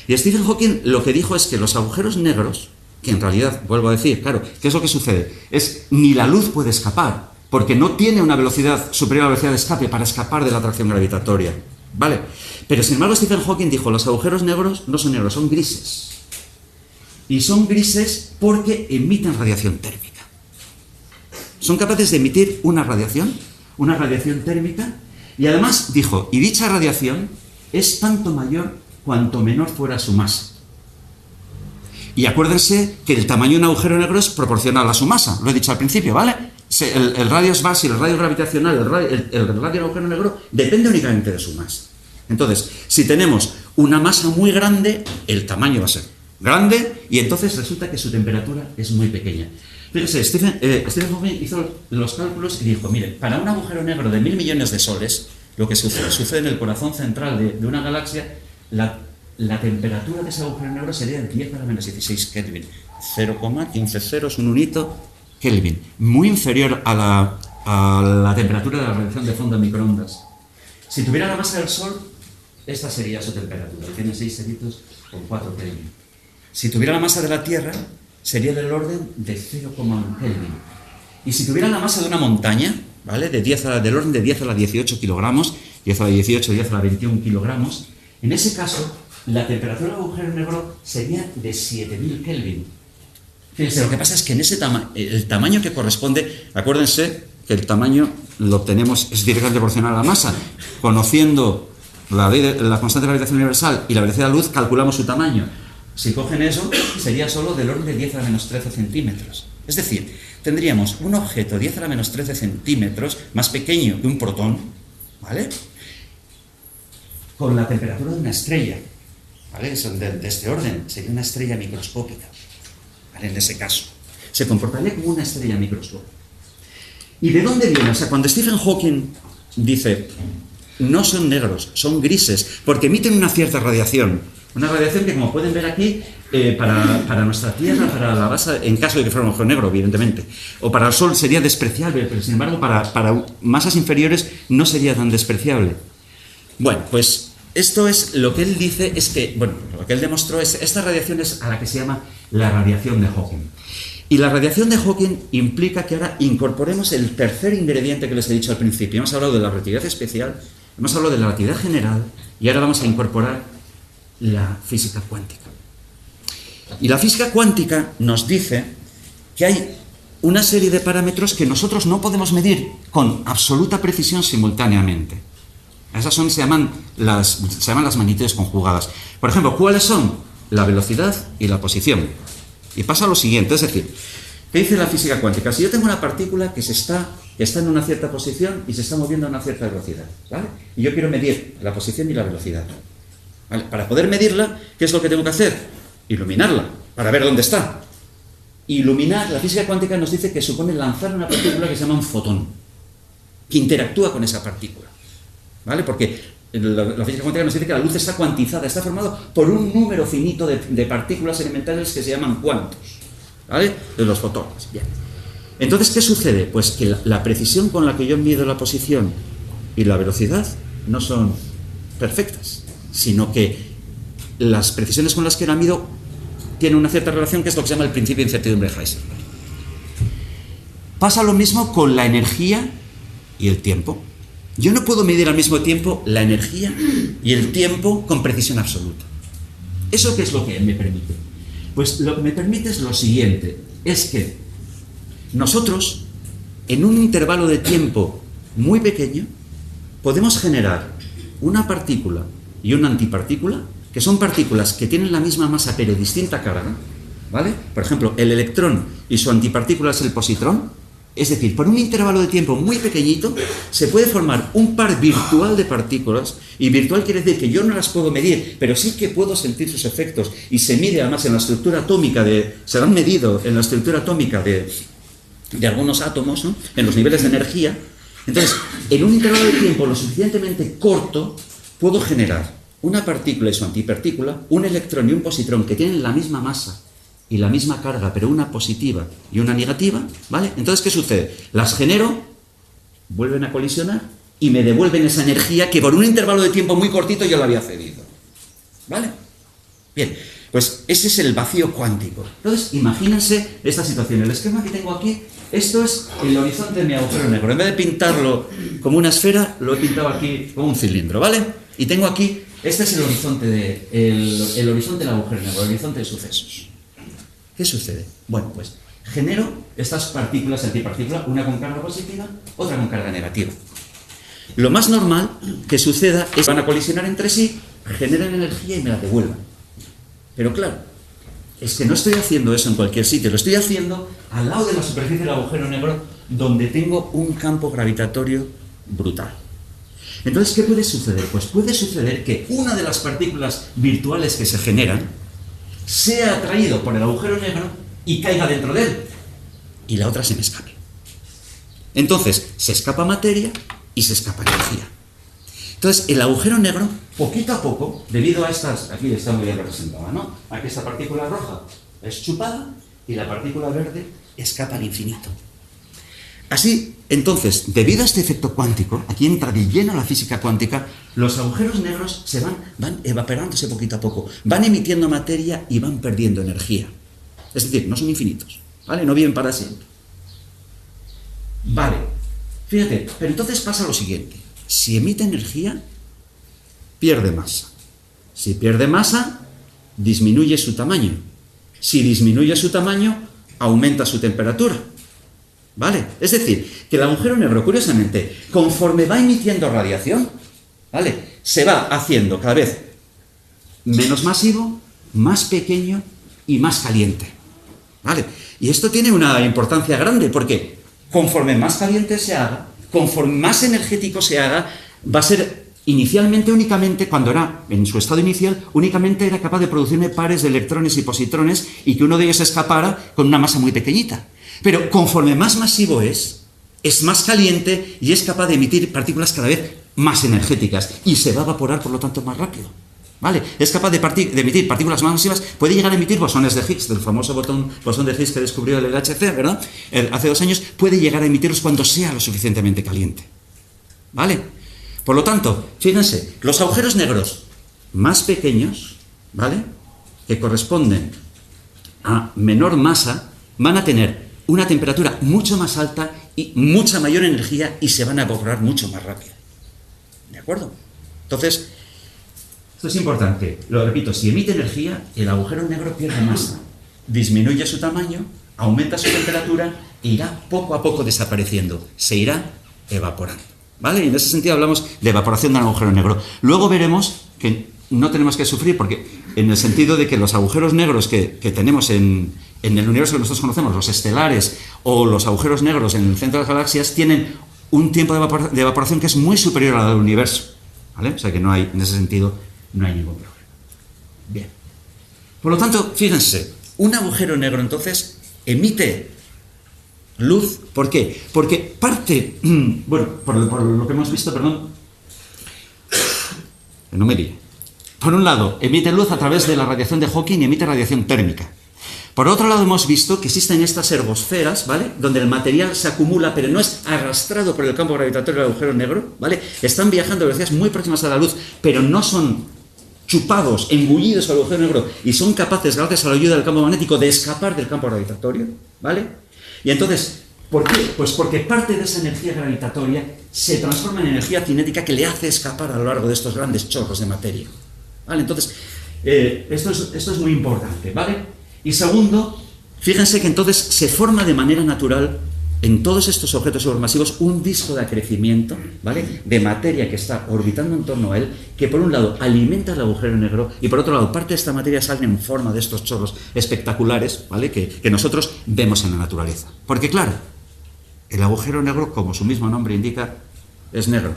Y Stephen Hawking lo que dijo es que los agujeros negros, que en realidad, vuelvo a decir, claro, ¿qué es lo que sucede? Es ni la luz puede escapar, porque no tiene una velocidad superior a la velocidad de escape para escapar de la atracción gravitatoria, ¿vale? Pero sin embargo Stephen Hawking dijo, los agujeros negros no son negros, son grises. Y son grises porque emiten radiación térmica. Son capaces de emitir una radiación térmica, y además dijo, y dicha radiación es tanto mayor cuanto menor fuera su masa. Y acuérdense que el tamaño de un agujero negro es proporcional a su masa, lo he dicho al principio, ¿vale? El radio es básico, el radio gravitacional, el radio del agujero negro depende únicamente de su masa. Entonces, si tenemos una masa muy grande, el tamaño va a ser grande y entonces resulta que su temperatura es muy pequeña. Fíjese, Stephen Hawking hizo los cálculos y dijo, mire, para un agujero negro de 1000 millones de soles, lo que sucede en el corazón central de una galaxia, la temperatura de ese agujero negro sería de 10 a la menos 16 Kelvin. 0,15 ceros, un unito Kelvin. Muy inferior a la temperatura de la radiación de fondo en microondas. Si tuviera la masa del Sol, esta sería su temperatura. Tiene 6 ceritos con 4 Kelvin. Si tuviera la masa de la Tierra, sería del orden de 0,1 Kelvin. Y si tuviera la masa de una montaña, ¿vale? Del orden de 10 a la 18 kilogramos, 10 a la 18, 10 a la 21 kilogramos, en ese caso, la temperatura del agujero negro sería de 7000 Kelvin. Fíjense, lo que pasa es que en ese el tamaño que corresponde, acuérdense que el tamaño lo obtenemos, es directamente proporcional a la masa. Conociendo la constante de gravitación universal y la velocidad de la luz, calculamos su tamaño. Si cogen eso, sería solo del orden de 10 a la menos 13 centímetros. Es decir, tendríamos un objeto 10 a la menos 13 centímetros, más pequeño que un protón, ¿vale? Con la temperatura de una estrella, ¿vale? De este orden, sería una estrella microscópica, ¿vale? En ese caso, se comportaría como una estrella microscópica. ¿Y de dónde viene? O sea, cuando Stephen Hawking dice, no son negros, son grises, porque emiten una cierta radiación. Una radiación que, como pueden ver aquí, para nuestra Tierra, para la base, en caso de que fuera un agujero negro, evidentemente, o para el Sol sería despreciable, pero sin embargo para masas inferiores no sería tan despreciable. Bueno, pues esto es lo que él dice, es que, bueno, lo que él demostró es, esta radiación es a la que se llama la radiación de Hawking. Y la radiación de Hawking implica que ahora incorporemos el tercer ingrediente que les he dicho al principio. Hemos hablado de la relatividad especial, Hemos hablado de la relatividad general y ahora vamos a incorporar la física cuántica. Y la física cuántica nos dice que hay una serie de parámetros que nosotros no podemos medir con absoluta precisión simultáneamente. Esas se llaman las magnitudes conjugadas. Por ejemplo, ¿cuáles son? La velocidad y la posición. Y pasa lo siguiente, es decir, ¿qué dice la física cuántica? Si yo tengo una partícula que está en una cierta posición y se está moviendo a una cierta velocidad, ¿vale? Y yo quiero medir la posición y la velocidad, ¿vale? Para poder medirla, ¿qué es lo que tengo que hacer? Iluminarla, para ver dónde está. Iluminar, la física cuántica nos dice que supone lanzar una partícula que se llama un fotón, que interactúa con esa partícula, ¿vale? Porque la física cuántica nos dice que la luz está cuantizada, está formado por un número finito de partículas elementales que se llaman cuantos, ¿vale? De los fotones. Bien. Entonces, ¿qué sucede? Pues que la precisión con la que yo mido la posición y la velocidad no son perfectas, sino que las precisiones con las que la mido tienen una cierta relación, que es lo que se llama el principio de incertidumbre de Heisenberg. Pasa lo mismo con la energía y el tiempo. Yo no puedo medir al mismo tiempo la energía y el tiempo con precisión absoluta. ¿Eso qué es lo que me permite? Pues lo que me permite es lo siguiente, es que nosotros, en un intervalo de tiempo muy pequeño, podemos generar una partícula y una antipartícula, que son partículas que tienen la misma masa pero distinta carga, ¿vale? Por ejemplo, el electrón y su antipartícula es el positrón. Es decir, por un intervalo de tiempo muy pequeñito se puede formar un par virtual de partículas, y virtual quiere decir que yo no las puedo medir, pero sí que puedo sentir sus efectos, y se mide además en la estructura atómica se han medido en la estructura atómica de algunos átomos, ¿no? En los niveles de energía. Entonces, en un intervalo de tiempo lo suficientemente corto, puedo generar una partícula y su antipartícula, un electrón y un positrón que tienen la misma masa y la misma carga, pero una positiva y una negativa, ¿vale? Entonces, ¿qué sucede? Las genero, vuelven a colisionar y me devuelven esa energía que por un intervalo de tiempo muy cortito yo la había cedido, ¿vale? Bien, pues ese es el vacío cuántico. Entonces, imagínense esta situación. El esquema que tengo aquí, esto es el horizonte de mi agujero negro. En vez de pintarlo como una esfera, lo he pintado aquí como un cilindro, ¿vale? Y tengo aquí, este es el horizonte el horizonte del agujero negro, el horizonte de sucesos. ¿Qué sucede? Bueno, pues genero estas partículas antipartículas, una con carga positiva, otra con carga negativa. Lo más normal que suceda es que van a colisionar entre sí, generan energía y me la devuelvan. Pero claro, es que no estoy haciendo eso en cualquier sitio, lo estoy haciendo al lado de la superficie del agujero negro, donde tengo un campo gravitatorio brutal. Entonces, ¿qué puede suceder? Pues puede suceder que una de las partículas virtuales que se generan sea atraído por el agujero negro y caiga dentro de él, y la otra se me escape. Entonces, se escapa materia y se escapa energía. Entonces, el agujero negro, poquito a poco, debido a estas, aquí está muy bien representada, ¿no? Aquí esta partícula roja es chupada y la partícula verde escapa al infinito. Así, entonces, debido a este efecto cuántico, aquí entra de lleno la física cuántica, los agujeros negros se van evaporándose poquito a poco, van emitiendo materia y van perdiendo energía. Es decir, no son infinitos, ¿vale? No viven para siempre. Vale, fíjate, pero entonces pasa lo siguiente. Si emite energía, pierde masa. Si pierde masa, disminuye su tamaño. Si disminuye su tamaño, aumenta su temperatura. ¿Vale? Es decir, que el agujero negro, curiosamente, conforme va emitiendo radiación, ¿vale?, se va haciendo cada vez menos masivo, más pequeño y más caliente. ¿Vale? Y esto tiene una importancia grande, porque conforme más caliente se haga, conforme más energético se haga, va a ser inicialmente únicamente, cuando era en su estado inicial, únicamente era capaz de producirme pares de electrones y positrones y que uno de ellos escapara con una masa muy pequeñita. Pero conforme más masivo es más caliente y es capaz de emitir partículas cada vez más energéticas y se va a evaporar, por lo tanto, más rápido. ¿Vale? Es capaz de emitir partículas más masivas, puede llegar a emitir bosones de Higgs, del famoso bosón de Higgs que descubrió el LHC, ¿verdad? Hace 2 años, puede llegar a emitirlos cuando sea lo suficientemente caliente. ¿Vale? Por lo tanto, fíjense, los agujeros negros más pequeños, ¿vale?, que corresponden a menor masa, van a tener una temperatura mucho más alta y mucha mayor energía y se van a evaporar mucho más rápido. ¿De acuerdo? Entonces, esto es importante. Lo repito, si emite energía, el agujero negro pierde masa, disminuye su tamaño, aumenta su temperatura e irá poco a poco desapareciendo, se irá evaporando. ¿Vale? Y en ese sentido hablamos de evaporación del agujero negro. Luego veremos que no tenemos que sufrir, porque en el sentido de que los agujeros negros que tenemos en el universo que nosotros conocemos, los estelares o los agujeros negros en el centro de las galaxias, tienen un tiempo de evaporación que es muy superior al del universo. ¿Vale? O sea que no hay, en ese sentido, no hay ningún problema. Bien. Por lo tanto, fíjense, un agujero negro entonces emite luz. ¿Por qué? Porque parte, bueno, por lo que hemos visto, perdón, que no me líe. Por un lado, emite luz a través de la radiación de Hawking y emite radiación térmica. Por otro lado, hemos visto que existen estas ergosferas, ¿vale?, donde el material se acumula, pero no es arrastrado por el campo gravitatorio del agujero negro, ¿vale? Están viajando a velocidades muy próximas a la luz, pero no son chupados, engullidos al agujero negro, y son capaces, gracias a la ayuda del campo magnético, de escapar del campo gravitatorio, ¿vale? Y entonces, ¿por qué? Pues porque parte de esa energía gravitatoria se transforma en energía cinética que le hace escapar a lo largo de estos grandes chorros de materia, ¿vale? Entonces, esto es muy importante, ¿vale? Y segundo, fíjense que entonces se forma de manera natural en todos estos objetos supermasivos un disco de acrecimiento, ¿vale?, de materia que está orbitando en torno a él, que por un lado alimenta el agujero negro y por otro lado parte de esta materia sale en forma de estos chorros espectaculares, ¿vale?, que nosotros vemos en la naturaleza. Porque claro, el agujero negro, como su mismo nombre indica, es negro.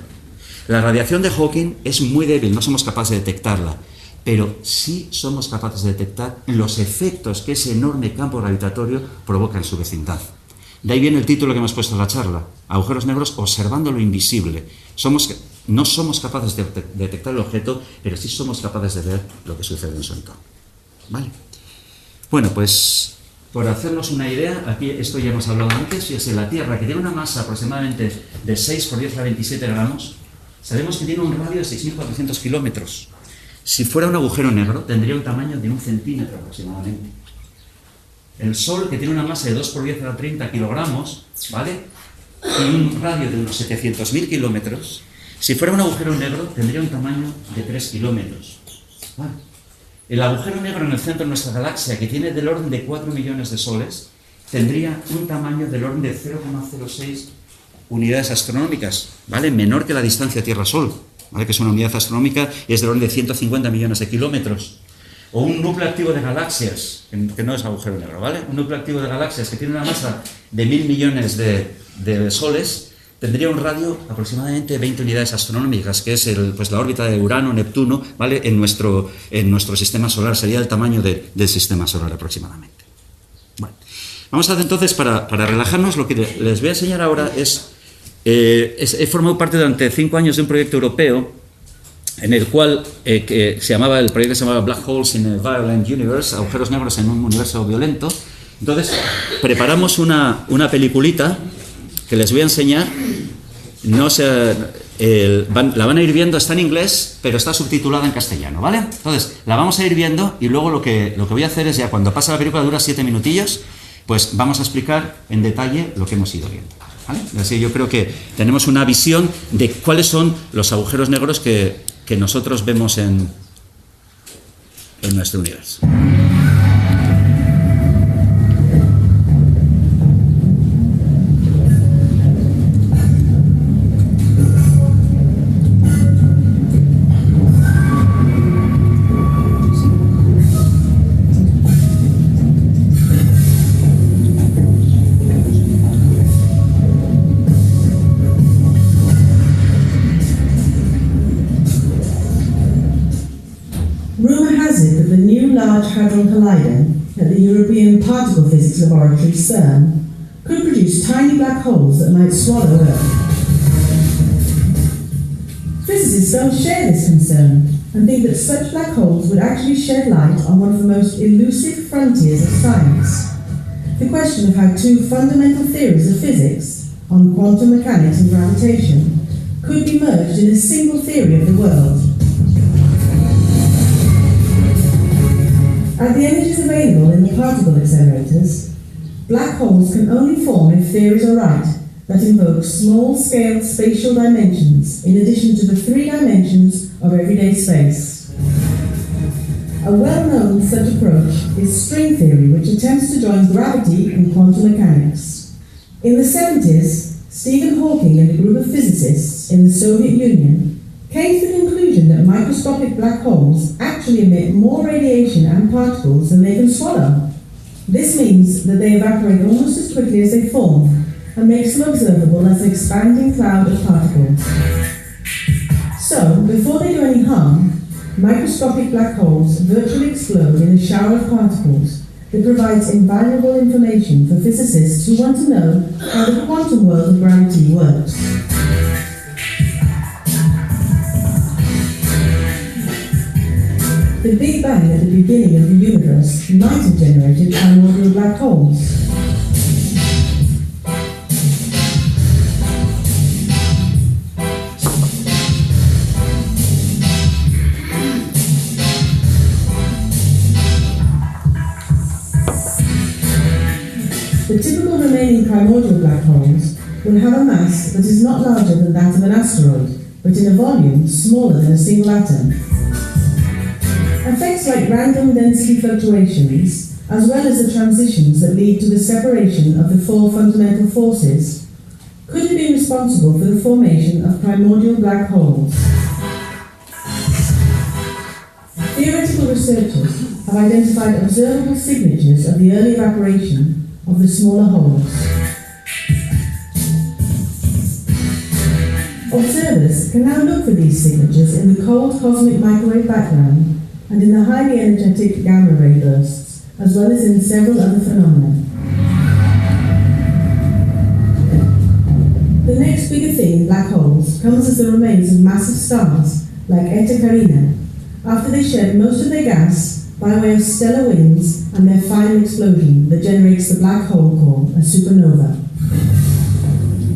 La radiación de Hawking es muy débil, no somos capaces de detectarla, pero sí somos capaces de detectar los efectos que ese enorme campo gravitatorio provoca en su vecindad. De ahí viene el título que hemos puesto en la charla: Agujeros negros observando lo invisible. No somos capaces de detectar el objeto, pero sí somos capaces de ver lo que sucede en su entorno. ¿Vale? Bueno, pues por hacernos una idea, aquí esto ya hemos hablado antes, fíjese, la Tierra, que tiene una masa aproximadamente de 6 por 10 a la 27 gramos, sabemos que tiene un radio de 6.400 kilómetros. Si fuera un agujero negro, tendría un tamaño de 1 centímetro aproximadamente. El Sol, que tiene una masa de 2 por 10 a la 30 kilogramos, ¿vale?, y un radio de unos 700.000 kilómetros, si fuera un agujero negro, tendría un tamaño de 3 kilómetros. ¿Vale? El agujero negro en el centro de nuestra galaxia, que tiene del orden de 4 millones de soles, tendría un tamaño del orden de 0,06 unidades astronómicas, ¿vale?, menor que la distancia Tierra-Sol, ¿vale?, que es una unidad astronómica y es del orden de 150 millones de kilómetros. O un núcleo activo de galaxias, que no es agujero negro, ¿vale? Un núcleo activo de galaxias que tiene una masa de 1.000 millones de soles, tendría un radio aproximadamente de 20 unidades astronómicas, que es pues la órbita de Urano, Neptuno, ¿vale?, en nuestro sistema solar. Sería el tamaño del sistema solar aproximadamente. Bueno, vamos a hacer entonces, para relajarnos, lo que les voy a enseñar ahora he formado parte durante 5 años de un proyecto europeo en el cual el proyecto se llamaba Black Holes in a Violent Universe, agujeros negros en un universo violento. Entonces, preparamos una peliculita que les voy a enseñar. La van a ir viendo, está en inglés, pero está subtitulada en castellano, ¿vale? Entonces, la vamos a ir viendo y luego lo que voy a hacer es, ya cuando pasa la película, dura 7 minutillos, pues vamos a explicar en detalle lo que hemos ido viendo, ¿vale? Así yo creo que tenemos una visión de cuáles son los agujeros negros que nosotros vemos en nuestro universo. Large Hadron Collider at the European Particle Physics Laboratory, CERN, could produce tiny black holes that might swallow Earth. Physicists don't share this concern and think that such black holes would actually shed light on one of the most elusive frontiers of science. The question of how two fundamental theories of physics, on quantum mechanics and gravitation, could be merged in a single theory of the world. At the energies available in the particle accelerators, black holes can only form if theories are right, that invokes small-scale spatial dimensions in addition to the 3 dimensions of everyday space. A well-known such approach is string theory, which attempts to join gravity and quantum mechanics. In the 70s, Stephen Hawking and a group of physicists in the Soviet Union came to the conclusion that microscopic black holes actually emit more radiation and particles than they can swallow. This means that they evaporate almost as quickly as they form and makes them observable as an expanding cloud of particles. So, before they do any harm, microscopic black holes virtually explode in a shower of particles that provides invaluable information for physicists who want to know how the quantum world of gravity works. The Big Bang at the beginning of the universe might have generated primordial black holes. The typical remaining primordial black holes will have a mass that is not larger than that of an asteroid, but in a volume smaller than a single atom. Effects like random density fluctuations, as well as the transitions that lead to the separation of the 4 fundamental forces, could have been responsible for the formation of primordial black holes. Theoretical researchers have identified observable signatures of the early evaporation of the smaller holes. Observers can now look for these signatures in the cold cosmic microwave background and in the highly energetic gamma ray bursts, as well as in several other phenomena. The next bigger thing in black holes comes as the remains of massive stars like Eta Carinae, after they shed most of their gas by way of stellar winds and their final explosion that generates the black hole called a supernova.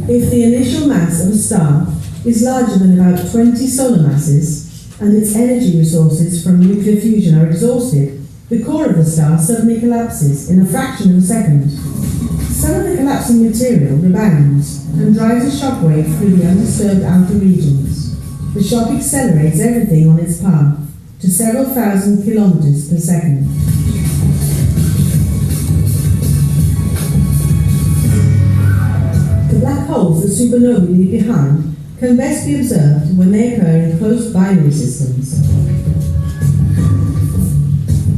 If the initial mass of a star is larger than about 20 solar masses, and its energy resources from nuclear fusion are exhausted, the core of the star suddenly collapses in a fraction of a second. Some of the collapsing material rebounds and drives a shockwave through the undisturbed outer regions. The shock accelerates everything on its path to several thousand kilometers per second. The black holes that supernovae leave behind can best be observed when they occur in closed binary systems.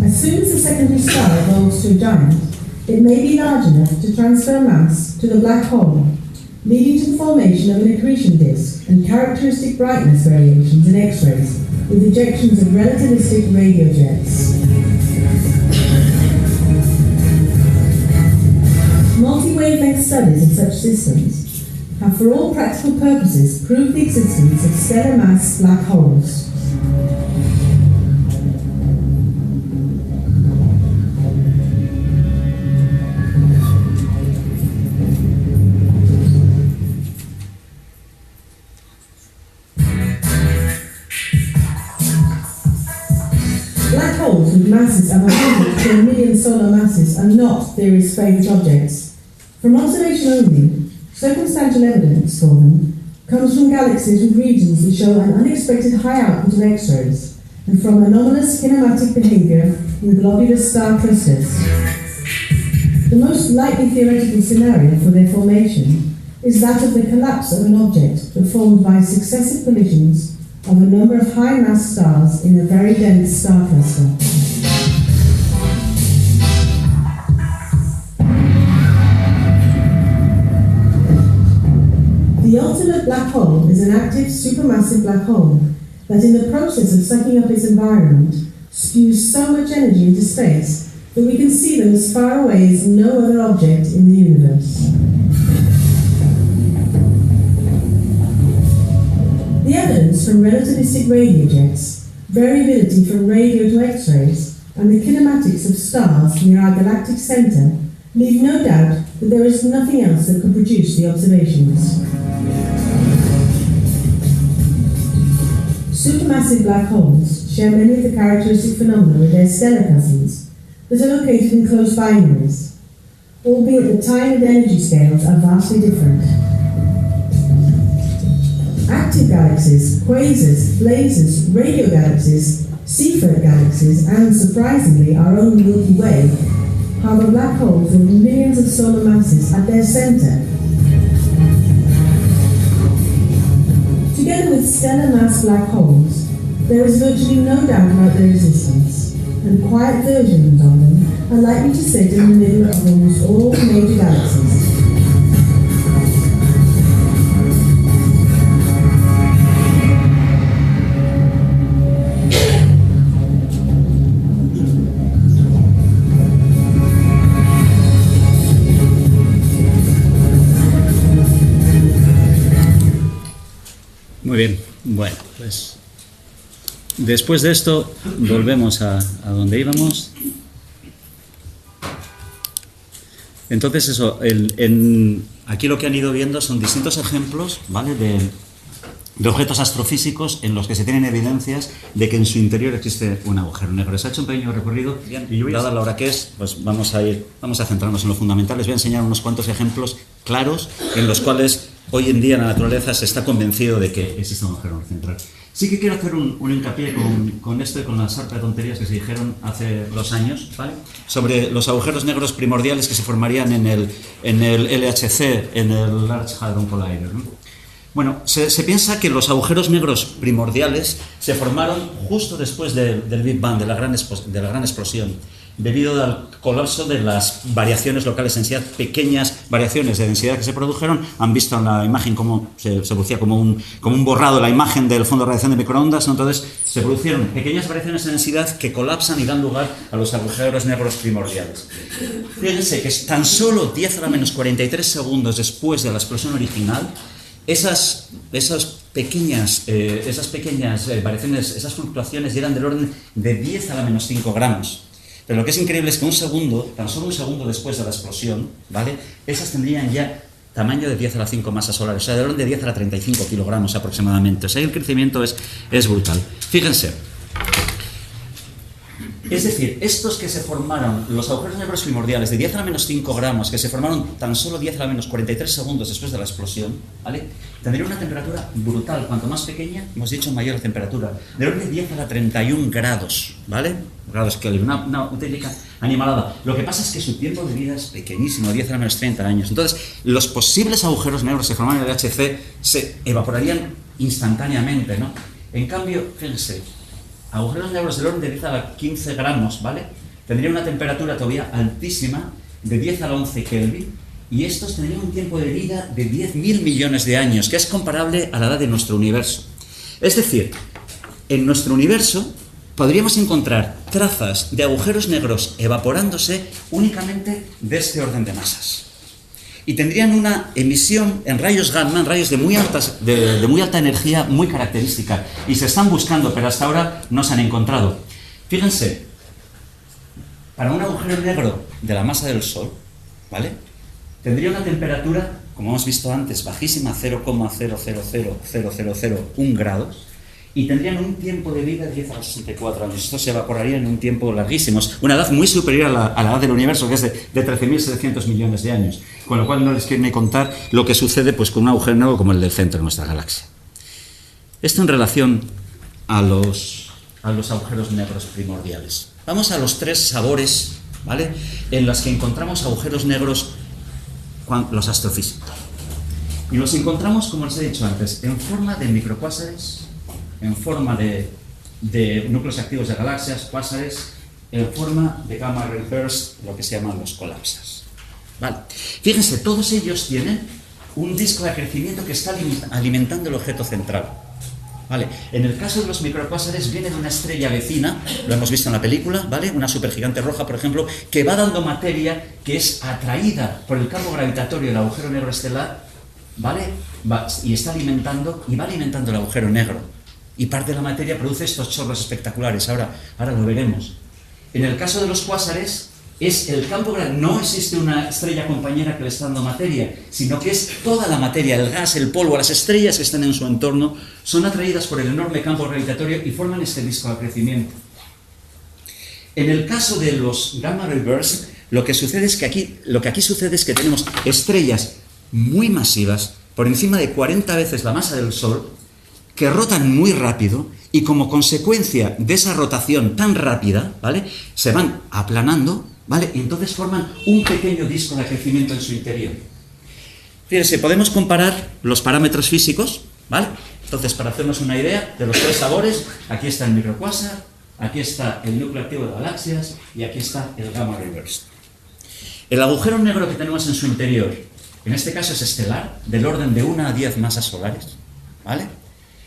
As soon as the secondary star evolves to a giant, it may be large enough to transfer mass to the black hole, leading to the formation of an accretion disk and characteristic brightness variations in X-rays, with ejections of relativistic radio jets. Multi-wavelength studies of such systems have for all practical purposes proved the existence of stellar mass black holes. Black holes with masses of 100 to 1 million solar masses are not theory's favourite objects. From observation only, circumstantial evidence for them comes from galaxies with regions that show an unexpected high output of X-rays, and from anomalous kinematic behaviour in globular star clusters. The most likely theoretical scenario for their formation is that of the collapse of an object that formed by successive collisions of a number of high-mass stars in a very dense star cluster. The ultimate black hole is an active supermassive black hole that, in the process of sucking up its environment, spews so much energy into space that we can see them as far away as no other object in the universe. The evidence from relativistic radio jets, variability from radio to X-rays, and the kinematics of stars near our galactic centre leave no doubt that there is nothing else that could produce the observations. Supermassive black holes share many of the characteristic phenomena with their stellar cousins that are located in closed binaries, albeit the time and energy scales are vastly different. active galaxies, quasars, blazars, radio galaxies, Seyfert galaxies, and, surprisingly, our own Milky Way, have a black hole with millions of solar masses at their centre. Together with stellar mass black holes, there is virtually no doubt about their existence, and quiet versions of them are likely to sit in the middle of almost all major galaxies. Muy bien, bueno, pues después de esto volvemos a donde íbamos. Entonces eso, aquí lo que han ido viendo son distintos ejemplos, ¿vale?, de objetos astrofísicos en los que se tienen evidencias de que en su interior existe un agujero negro. Se ha hecho un pequeño recorrido y dada la hora que es, pues vamos a centrarnos en lo fundamental. Les voy a enseñar unos cuantos ejemplos claros en los cuales hoy en día la naturaleza se está convencido de que existe un agujero central. Sí que quiero hacer un hincapié con esto y con la sarta de tonterías que se dijeron hace 2 años, ¿vale?, sobre los agujeros negros primordiales que se formarían en el LHC, en el Large Hadron Collider, ¿no? Bueno, se piensa que los agujeros negros primordiales se formaron justo después del Big Bang, de la gran explosión, debido al colapso de las variaciones locales de densidad, pequeñas variaciones de densidad que se produjeron. Han visto en la imagen cómo se producía como un borrado la imagen del fondo de radiación de microondas, ¿no? Entonces se produjeron pequeñas variaciones de densidad que colapsan y dan lugar a los agujeros negros primordiales. Fíjense que tan solo 10 a la menos 43 segundos después de la explosión original, esas pequeñas variaciones, esas fluctuaciones eran del orden de 10 a la menos 5 gramos. Pero lo que es increíble es que tan solo un segundo después de la explosión, ¿vale?, esas tendrían ya tamaño de 10 a la 5 masas solares, o sea, del orden de 10 a la 35 kilogramos aproximadamente. O sea, el crecimiento es brutal. Fíjense. Es decir, estos que se formaron, los agujeros negros primordiales de 10 a la menos 5 gramos, que se formaron tan solo 10 a la menos 43 segundos después de la explosión, ¿vale?, tendrían una temperatura brutal. Cuanto más pequeña, hemos dicho mayor la temperatura, de orden de 10 a la 31 grados, ¿vale?, grados Kelvin, una auténtica animalada. Lo que pasa es que su tiempo de vida es pequeñísimo, 10 a la menos 30 años. Entonces, los posibles agujeros negros que se formaron en el LHC se evaporarían instantáneamente, ¿no? En cambio, fíjense, agujeros negros del orden de 10 a la 15 gramos, ¿vale?, tendrían una temperatura todavía altísima, de 10 a la 11 Kelvin, y estos tendrían un tiempo de vida de 10.000 millones de años, que es comparable a la edad de nuestro universo. Es decir, en nuestro universo podríamos encontrar trazas de agujeros negros evaporándose únicamente de este orden de masas. Y tendrían una emisión en rayos gamma, en rayos de muy alta energía, muy característica. Y se están buscando, pero hasta ahora no se han encontrado. Fíjense, para un agujero negro de la masa del Sol, ¿vale?, tendría una temperatura, como hemos visto antes, bajísima, 0,000001 grados, y tendrían un tiempo de vida de 10 a los 64 años. Esto se evaporaría en un tiempo larguísimo, una edad muy superior a la edad del universo, que es de 13.700 millones de años. Con lo cual no les quiero ni contar lo que sucede pues, con un agujero negro como el del centro de nuestra galaxia. Esto en relación a los agujeros negros primordiales. Vamos a los 3 sabores, ¿vale?, en los que encontramos agujeros negros los astrofísicos. Y los encontramos, como les he dicho antes, en forma de microcuásares, en forma de núcleos activos de galaxias, cuásares, en forma de gamma ray burst, lo que se llaman los colapsas. Vale. Fíjense, todos ellos tienen un disco de crecimiento que está alimentando el objeto central. Vale. En el caso de los microcuásares viene de una estrella vecina, lo hemos visto en la película, ¿vale?, una supergigante roja, por ejemplo, que va dando materia que es atraída por el campo gravitatorio del agujero negro estelar, ¿vale?, y está alimentando el agujero negro. Y parte de la materia produce estos chorros espectaculares. Ahora lo veremos. En el caso de los cuásares, es el campo, no existe una estrella compañera que le está dando materia, sino que es toda la materia, el gas, el polvo, las estrellas que están en su entorno, son atraídas por el enorme campo gravitatorio y forman este disco de crecimiento. En el caso de los gamma ray bursts, lo que aquí sucede es que tenemos estrellas muy masivas por encima de 40 veces la masa del Sol, que rotan muy rápido y como consecuencia de esa rotación tan rápida, ¿vale?, se van aplanando, ¿vale?, y entonces forman un pequeño disco de crecimiento en su interior. Fíjense, podemos comparar los parámetros físicos, ¿vale? Entonces, para hacernos una idea de los tres sabores, aquí está el microcuásar, aquí está el núcleo activo de galaxias y aquí está el gamma ray burst. El agujero negro que tenemos en su interior, en este caso es estelar, del orden de 1 a 10 masas solares, ¿vale?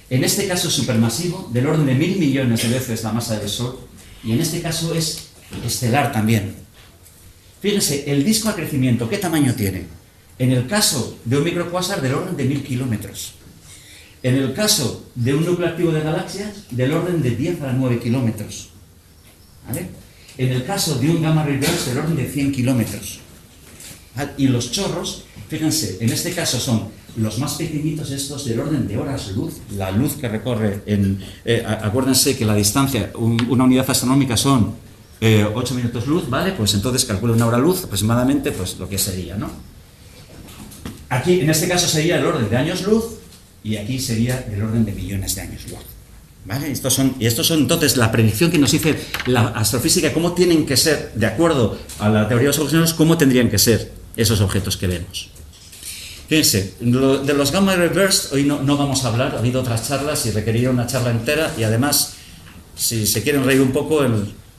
En este caso es supermasivo, del orden de 1000 millones de veces la masa del Sol, y en este caso es estelar también. Fíjense, el disco a crecimiento, ¿qué tamaño tiene? En el caso de un microcuásar, del orden de 1000 kilómetros. En el caso de un núcleo activo de galaxias, del orden de 10 a la 9 kilómetros. ¿Vale? En el caso de un gamma ray burst, del orden de 100 kilómetros. ¿Vale? Y los chorros, fíjense, en este caso son los más pequeñitos, estos del orden de horas luz, la luz que recorre acuérdense que la distancia, una unidad astronómica son 8 minutos luz, ¿vale? Pues entonces calcula una hora luz, aproximadamente, pues lo que sería, ¿no? Aquí, en este caso, sería el orden de años luz, y aquí sería el orden de millones de años luz, ¿vale? Estos son entonces la predicción que nos dice la astrofísica, cómo tienen que ser, de acuerdo a la teoría de los agujeros negros, cómo tendrían que ser esos objetos que vemos. Fíjense, de los gamma ray burst hoy no vamos a hablar, ha habido otras charlas y requeriría una charla entera, y además, si se quieren reír un poco,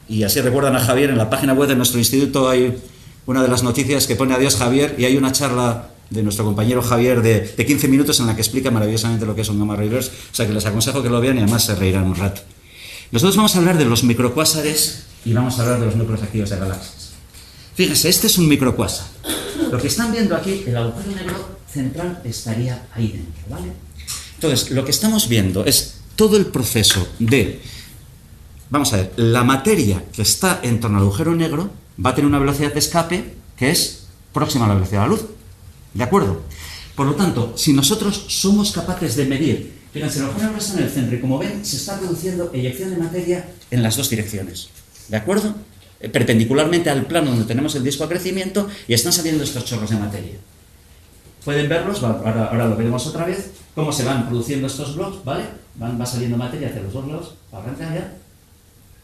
y así recuerdan a Javier, en la página web de nuestro instituto hay una de las noticias que pone adiós Javier, y hay una charla de nuestro compañero Javier de 15 minutos en la que explica maravillosamente lo que es un gamma ray burst, o sea que les aconsejo que lo vean y además se reirán un rato. Nosotros vamos a hablar de los microcuásares y vamos a hablar de los núcleos activos de galaxias. Fíjense, este es un microcuásar. Lo que están viendo aquí, el agujero negro central estaría ahí dentro, ¿vale? Entonces, lo que estamos viendo es todo el proceso de, vamos a ver, la materia que está en torno al agujero negro va a tener una velocidad de escape que es próxima a la velocidad de la luz. ¿De acuerdo? Por lo tanto, si nosotros somos capaces de medir, fíjense, el agujero negro está en el centro y como ven, se está produciendo eyección de materia en las dos direcciones. ¿De acuerdo? Perpendicularmente al plano donde tenemos el disco a crecimiento y están saliendo estos chorros de materia. Pueden verlos, ahora lo veremos otra vez, cómo se van produciendo estos blocks, ¿vale? Va saliendo materia hacia los dos lados, para arrancar allá,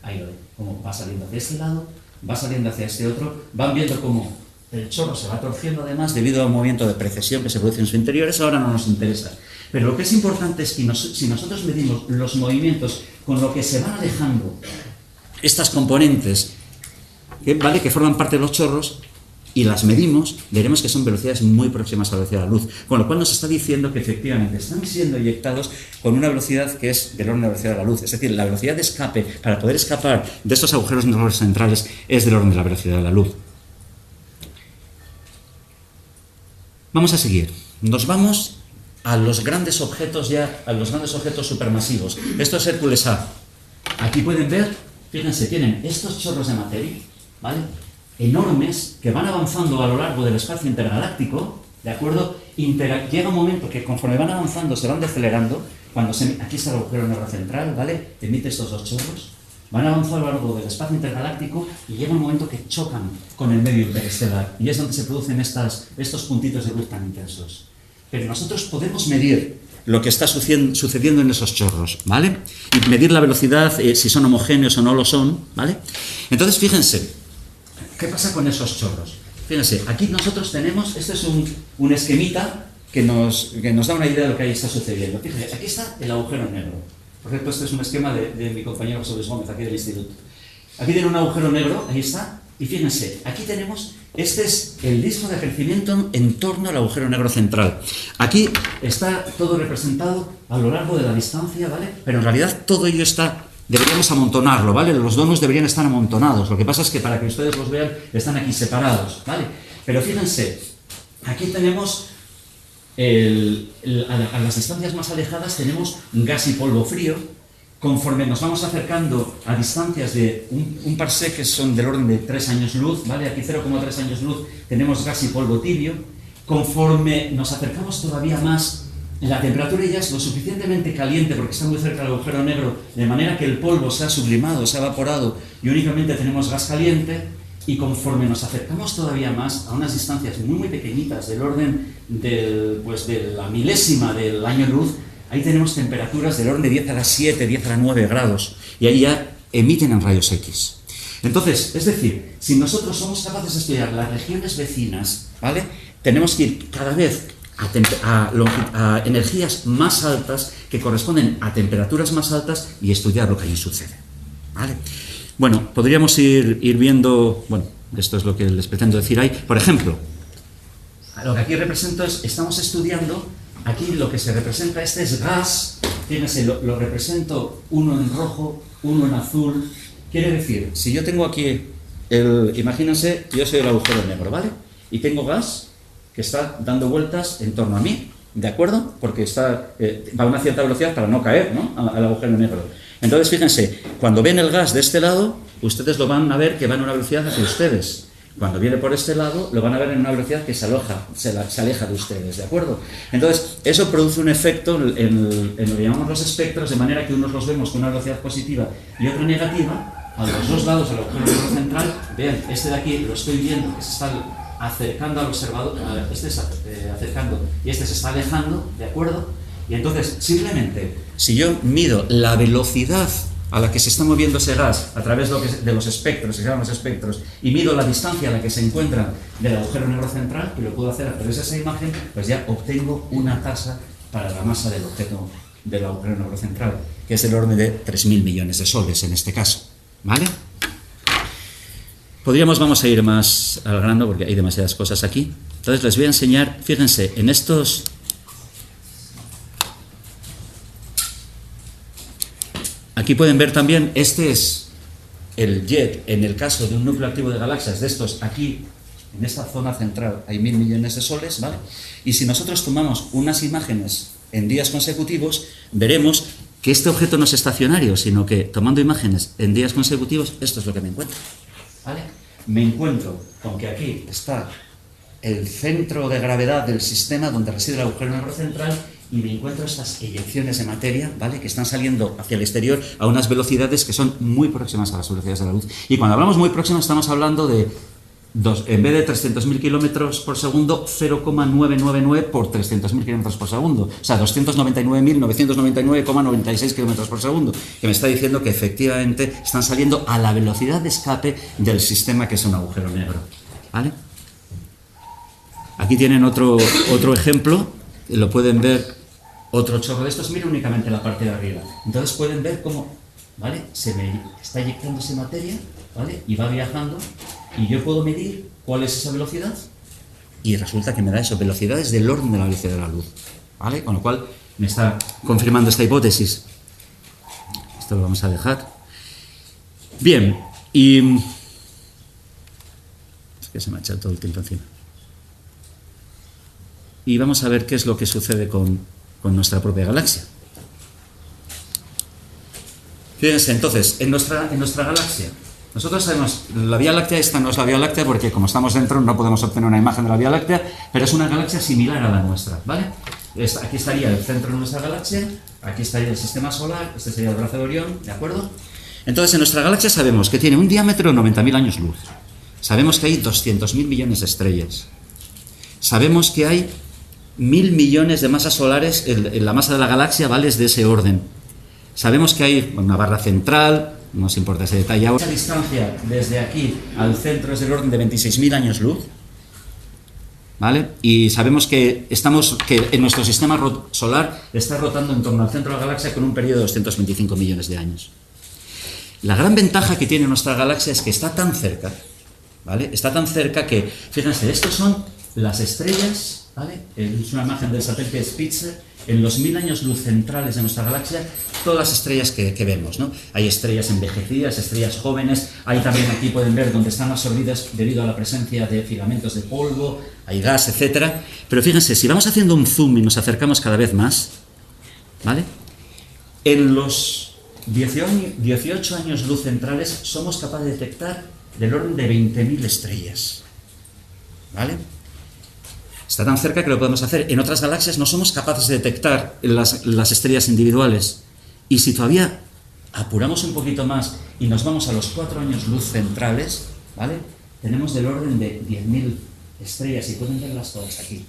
ahí lo ven, cómo va saliendo hacia este lado, va saliendo hacia este otro, van viendo cómo el chorro se va torciendo además debido a un movimiento de precesión que se produce en su interior. Eso ahora no nos interesa. Pero lo que es importante es que si nosotros medimos los movimientos con lo que se van alejando estas componentes, ¿vale?, que forman parte de los chorros, y las medimos, veremos que son velocidades muy próximas a la velocidad de la luz, con lo cual nos está diciendo que efectivamente están siendo eyectados con una velocidad que es del orden de la velocidad de la luz. Es decir, la velocidad de escape para poder escapar de estos agujeros negros centrales es del orden de la velocidad de la luz. Vamos a seguir. Nos vamos a los grandes objetos supermasivos. Esto es Hércules A. Aquí pueden ver, fíjense, tienen estos chorros de materia, ¿vale?, enormes, que van avanzando a lo largo del espacio intergaláctico, ¿de acuerdo? Llega un momento que conforme van avanzando se van decelerando. Aquí está el agujero negro central, ¿vale?, emite estos dos chorros. Van avanzando a lo largo del espacio intergaláctico y llega un momento que chocan con el medio interestelar. Y es donde se producen estos puntitos de luz tan intensos. Pero nosotros podemos medir lo que está sucediendo en esos chorros, ¿vale? Y medir la velocidad, si son homogéneos o no lo son, ¿vale? Entonces, fíjense, ¿qué pasa con esos chorros? Fíjense, aquí nosotros tenemos, este es un esquemita que nos da una idea de lo que ahí está sucediendo. Fíjense, aquí está el agujero negro. Por cierto, este es un esquema de mi compañero José Luis Gómez, aquí del instituto. Aquí tiene un agujero negro, ahí está, y fíjense, aquí tenemos, este es el disco de crecimiento en torno al agujero negro central. Aquí está todo representado a lo largo de la distancia, ¿vale? Pero en realidad todo ello deberíamos amontonarlo, ¿vale? Los donuts deberían estar amontonados. Lo que pasa es que para que ustedes los vean, están aquí separados, ¿vale? Pero fíjense, aquí tenemos, a las distancias más alejadas tenemos gas y polvo frío. Conforme nos vamos acercando a distancias de un parsec, que son del orden de 3 años luz, ¿vale? Aquí 0,3 años luz tenemos gas y polvo tibio. Conforme nos acercamos todavía más, la temperatura ya es lo suficientemente caliente porque está muy cerca del agujero negro, de manera que el polvo se ha sublimado, se ha evaporado y únicamente tenemos gas caliente. Y conforme nos acercamos todavía más a unas distancias muy, muy pequeñitas, del orden de la milésima del año luz, ahí tenemos temperaturas del orden de 10 a la 7, 10 a la 9 grados, y ahí ya emiten en rayos X. Entonces, es decir, si nosotros somos capaces de estudiar las regiones vecinas, ¿vale?, tenemos que ir cada vez a energías más altas que corresponden a temperaturas más altas y estudiar lo que allí sucede, ¿vale? Bueno, podríamos ir viendo, bueno, esto es lo que les pretendo decir ahí. Por ejemplo, lo que aquí represento estamos estudiando, aquí lo que se representa, este es gas, fíjense, lo represento uno en rojo, uno en azul. Quiere decir, si yo tengo aquí imagínense, yo soy el agujero negro, ¿vale? Y tengo gas que está dando vueltas en torno a mí, ¿de acuerdo? Porque va a una cierta velocidad para no caer, ¿no?, al agujero negro. Entonces, fíjense, cuando ven el gas de este lado, ustedes lo van a ver que va en una velocidad hacia ustedes. Cuando viene por este lado, lo van a ver en una velocidad que se aleja de ustedes, ¿de acuerdo? Entonces, eso produce un efecto en lo que llamamos los espectros, de manera que unos los vemos con una velocidad positiva y otra negativa, a los dos lados del agujero negro central. Vean, este de aquí lo estoy viendo que se está acercando al observador, este se está acercando y este se está alejando, ¿de acuerdo? Y entonces, simplemente, si yo mido la velocidad a la que se está moviendo ese gas a través de los espectros, se llaman los espectros, y mido la distancia a la que se encuentra del agujero negro central, y lo puedo hacer a través de esa imagen, pues ya obtengo una tasa para la masa del objeto del agujero negro central, que es del orden de 3.000 millones de soles en este caso, ¿vale? Vamos a ir más al grano porque hay demasiadas cosas aquí. Entonces les voy a enseñar, fíjense, en estos... Aquí pueden ver también, este es el jet, en el caso de un núcleo activo de galaxias de estos, aquí, en esta zona central, hay 1.000 millones de soles, ¿vale? Y si nosotros tomamos unas imágenes en días consecutivos, veremos que este objeto no es estacionario, sino que tomando imágenes en días consecutivos, esto es lo que me encuentro, ¿vale? Me encuentro con que aquí está el centro de gravedad del sistema donde reside el agujero negro central, y me encuentro estas eyecciones de materia, ¿vale?, que están saliendo hacia el exterior a unas velocidades que son muy próximas a las velocidades de la luz. Y cuando hablamos muy próximas estamos hablando de, en vez de 300.000 kilómetros por segundo, 0,999 por 300.000 kilómetros por segundo. O sea, 299.999,96 kilómetros por segundo. Que me está diciendo que efectivamente están saliendo a la velocidad de escape del sistema que es un agujero negro, ¿vale? Aquí tienen otro ejemplo, lo pueden ver, otro chorro de estos. Miren únicamente la parte de arriba. Entonces pueden ver cómo, ¿vale?, se me está eyectándose materia, ¿vale?, y va viajando, y yo puedo medir cuál es esa velocidad, y resulta que me da eso, velocidades del orden de la velocidad de la luz, ¿vale? Con lo cual me está confirmando esta hipótesis. Esto lo vamos a dejar. Bien, y... es que se me ha echado todo el tiempo encima. Y vamos a ver qué es lo que sucede con nuestra propia galaxia. Fíjense, entonces, en nuestra galaxia, nosotros sabemos, la Vía Láctea, esta no es la Vía Láctea porque como estamos dentro no podemos obtener una imagen de la Vía Láctea, pero es una galaxia similar a la nuestra, ¿vale? Aquí estaría el centro de nuestra galaxia, aquí estaría el sistema solar, este sería el brazo de Orión, ¿de acuerdo? Entonces, en nuestra galaxia sabemos que tiene un diámetro de 90.000 años luz, sabemos que hay 200.000 millones de estrellas, sabemos que hay 1.000 millones de masas solares, en la masa de la galaxia, ¿vale?, es de ese orden. Sabemos que hay una barra central, no nos importa ese detalle ahora. Esa distancia desde aquí al centro es del orden de 26.000 años luz, ¿vale? Y sabemos que en nuestro sistema solar está rotando en torno al centro de la galaxia con un periodo de 225 millones de años. La gran ventaja que tiene nuestra galaxia es que está tan cerca, ¿vale? Está tan cerca que, fíjense, estos son las estrellas, ¿vale? Es una imagen del satélite Spitzer. En los 1.000 años luz centrales de nuestra galaxia, todas las estrellas que vemos, ¿no? Hay estrellas envejecidas, estrellas jóvenes, hay también, aquí pueden ver, donde están absorbidas debido a la presencia de filamentos de polvo, hay gas, etc. Pero fíjense, si vamos haciendo un zoom y nos acercamos cada vez más, ¿vale?, en los 18 años luz centrales somos capaces de detectar del orden de 20.000 estrellas, ¿vale? Está tan cerca que lo podemos hacer. En otras galaxias no somos capaces de detectar las estrellas individuales. Y si todavía apuramos un poquito más y nos vamos a los 4 años luz centrales, ¿vale?, tenemos del orden de 10.000 estrellas y pueden verlas todas aquí.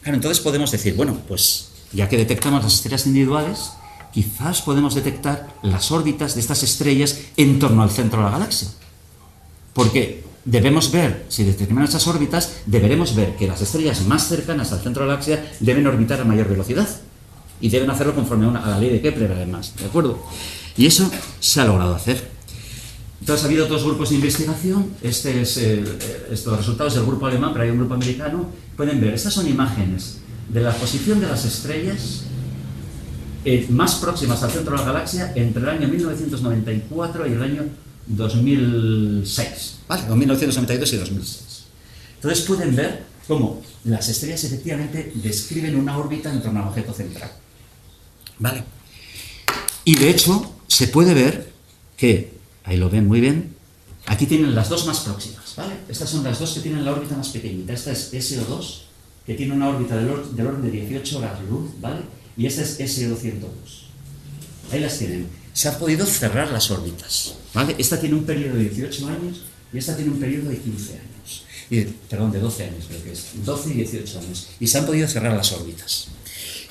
Claro, entonces podemos decir, bueno, pues ya que detectamos las estrellas individuales, quizás podemos detectar las órbitas de estas estrellas en torno al centro de la galaxia. Porque debemos ver, si detectamos esas órbitas, deberemos ver que las estrellas más cercanas al centro de la galaxia deben orbitar a mayor velocidad. Y deben hacerlo conforme a la ley de Kepler, además, ¿de acuerdo? Y eso se ha logrado hacer. Entonces ha habido dos grupos de investigación. Este es estos resultados del grupo alemán, pero hay un grupo americano. Pueden ver, estas son imágenes de la posición de las estrellas más próximas al centro de la galaxia entre el año 1994 y el año 2006, ¿vale? O 1992 y 2006. Entonces pueden ver cómo las estrellas efectivamente describen una órbita en torno al objeto central, ¿vale? Y de hecho se puede ver que, ahí lo ven muy bien, aquí tienen las dos más próximas, ¿vale? Estas son las dos que tienen la órbita más pequeñita. Esta es SO2, que tiene una órbita del orden de 18 horas luz, ¿vale? Y esta es SO102. Ahí las tienen. Se han podido cerrar las órbitas, ¿vale? Esta tiene un periodo de 18 años y esta tiene un periodo de 15 años. Perdón, de 12 años, creo que es. 12 y 18 años. Y se han podido cerrar las órbitas.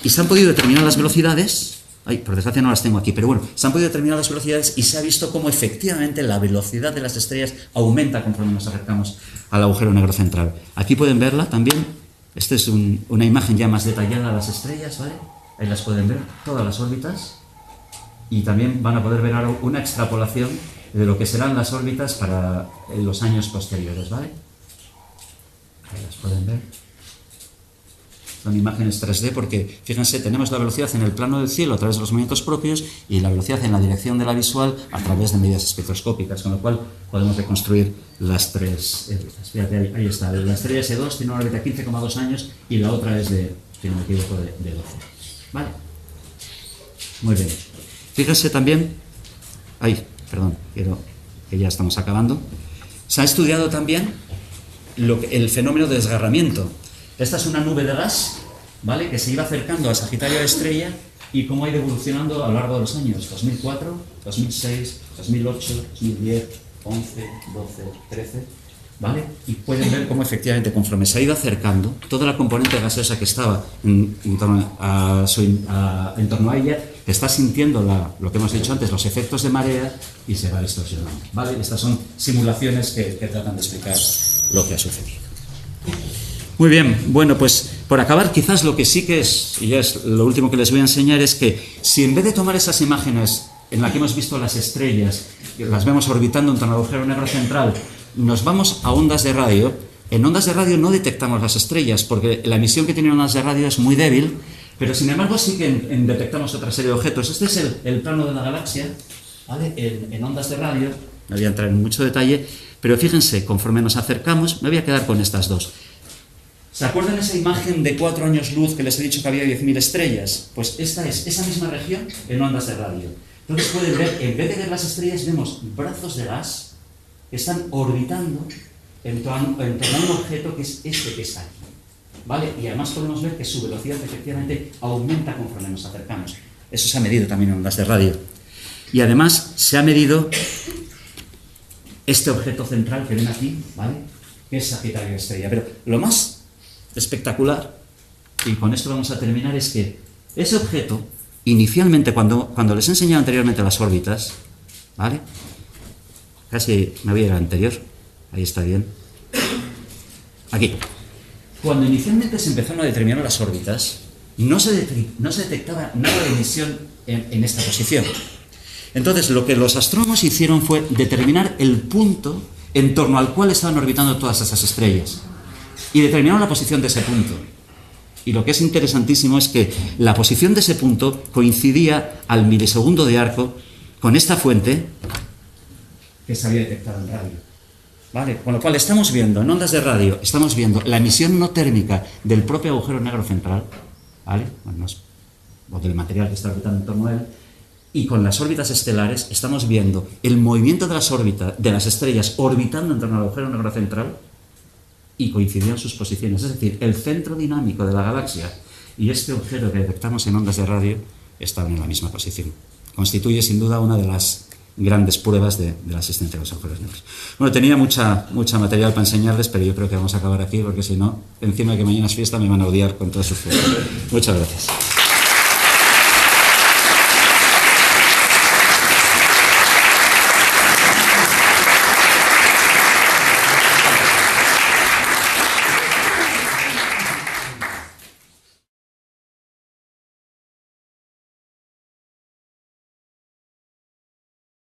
Y se han podido determinar las velocidades. Ay, por desgracia no las tengo aquí, pero bueno, se han podido determinar las velocidades y se ha visto cómo efectivamente la velocidad de las estrellas aumenta conforme nos acercamos al agujero negro central. Aquí pueden verla también. Esta es una imagen ya más detallada de las estrellas, ¿vale? Ahí las pueden ver, todas las órbitas. Y también van a poder ver ahora una extrapolación de lo que serán las órbitas para los años posteriores, ¿vale? Ahí las pueden ver. Son imágenes 3D porque, fíjense, tenemos la velocidad en el plano del cielo a través de los movimientos propios y la velocidad en la dirección de la visual a través de medidas espectroscópicas, con lo cual podemos reconstruir las tres órbitas. Fíjate, ahí está. La estrella S2 tiene una órbita de 15,2 años y la otra es de, si no me equivoco, de 12 años. ¿Vale? Muy bien. Fíjense también, quiero que ya estamos acabando. Se ha estudiado también el fenómeno de desgarramiento. Esta es una nube de gas, ¿vale?, que se iba acercando a Sagitario de Estrella y cómo ha ido evolucionando a lo largo de los años 2004, 2006, 2008, 2010, 11, 12, 13, ¿vale? Y pueden ver cómo efectivamente conforme se ha ido acercando, toda la componente gaseosa que estaba en torno a ella está sintiendo lo que hemos dicho antes, los efectos de marea y se va distorsionando, ¿vale? Estas son simulaciones que tratan de explicar lo que ha sucedido. Muy bien, bueno, pues por acabar, quizás lo que sí que es, y ya es lo último que les voy a enseñar, es que si en vez de tomar esas imágenes en las que hemos visto las estrellas, las vemos orbitando en torno al agujero negro central, nos vamos a ondas de radio, en ondas de radio no detectamos las estrellas, porque la emisión que tienen ondas de radio es muy débil, pero sin embargo sí que detectamos otra serie de objetos. Este es el plano de la galaxia, ¿vale?, en ondas de radio, no voy a entrar en mucho detalle, pero fíjense, conforme nos acercamos, me voy a quedar con estas dos. ¿Se acuerdan esa imagen de 4 años luz que les he dicho que había 10.000 estrellas? Pues esta es esa misma región en ondas de radio. Entonces pueden ver, en vez de ver las estrellas, vemos brazos de gas que están orbitando en torno a un objeto que es este que está aquí, ¿vale? Y además podemos ver que su velocidad efectivamente aumenta conforme nos acercamos. Eso se ha medido también en ondas de radio. Y además se ha medido este objeto central que ven aquí, ¿vale?, que es Sagitario de Estrella. Pero lo más espectacular, y con esto vamos a terminar, es que ese objeto, inicialmente, cuando les he enseñado anteriormente las órbitas, ¿vale?, casi me voy a ir al anterior, ahí está bien, aquí, cuando inicialmente se empezaron a determinar las órbitas, no se detectaba nada de emisión en esta posición. Entonces lo que los astrónomos hicieron fue determinar el punto en torno al cual estaban orbitando todas esas estrellas y determinaron la posición de ese punto. Y lo que es interesantísimo es que la posición de ese punto coincidía al milisegundo de arco con esta fuente que se había detectado en radio, ¿vale? Con lo cual estamos viendo, en ondas de radio, estamos viendo la emisión no térmica del propio agujero negro central, ¿vale?, o del material que está orbitando en torno a él, y con las órbitas estelares estamos viendo el movimiento de las órbitas de las estrellas orbitando en torno al agujero negro central y coincidían sus posiciones. Es decir, el centro dinámico de la galaxia y este objeto que detectamos en ondas de radio estaban en la misma posición. Constituye sin duda una de las grandes pruebas de la existencia de los agujeros negros. Bueno, tenía mucha material para enseñarles, pero yo creo que vamos a acabar aquí, porque si no, encima de que mañana es fiesta, me van a odiar con todas sus cosas. Muchas gracias.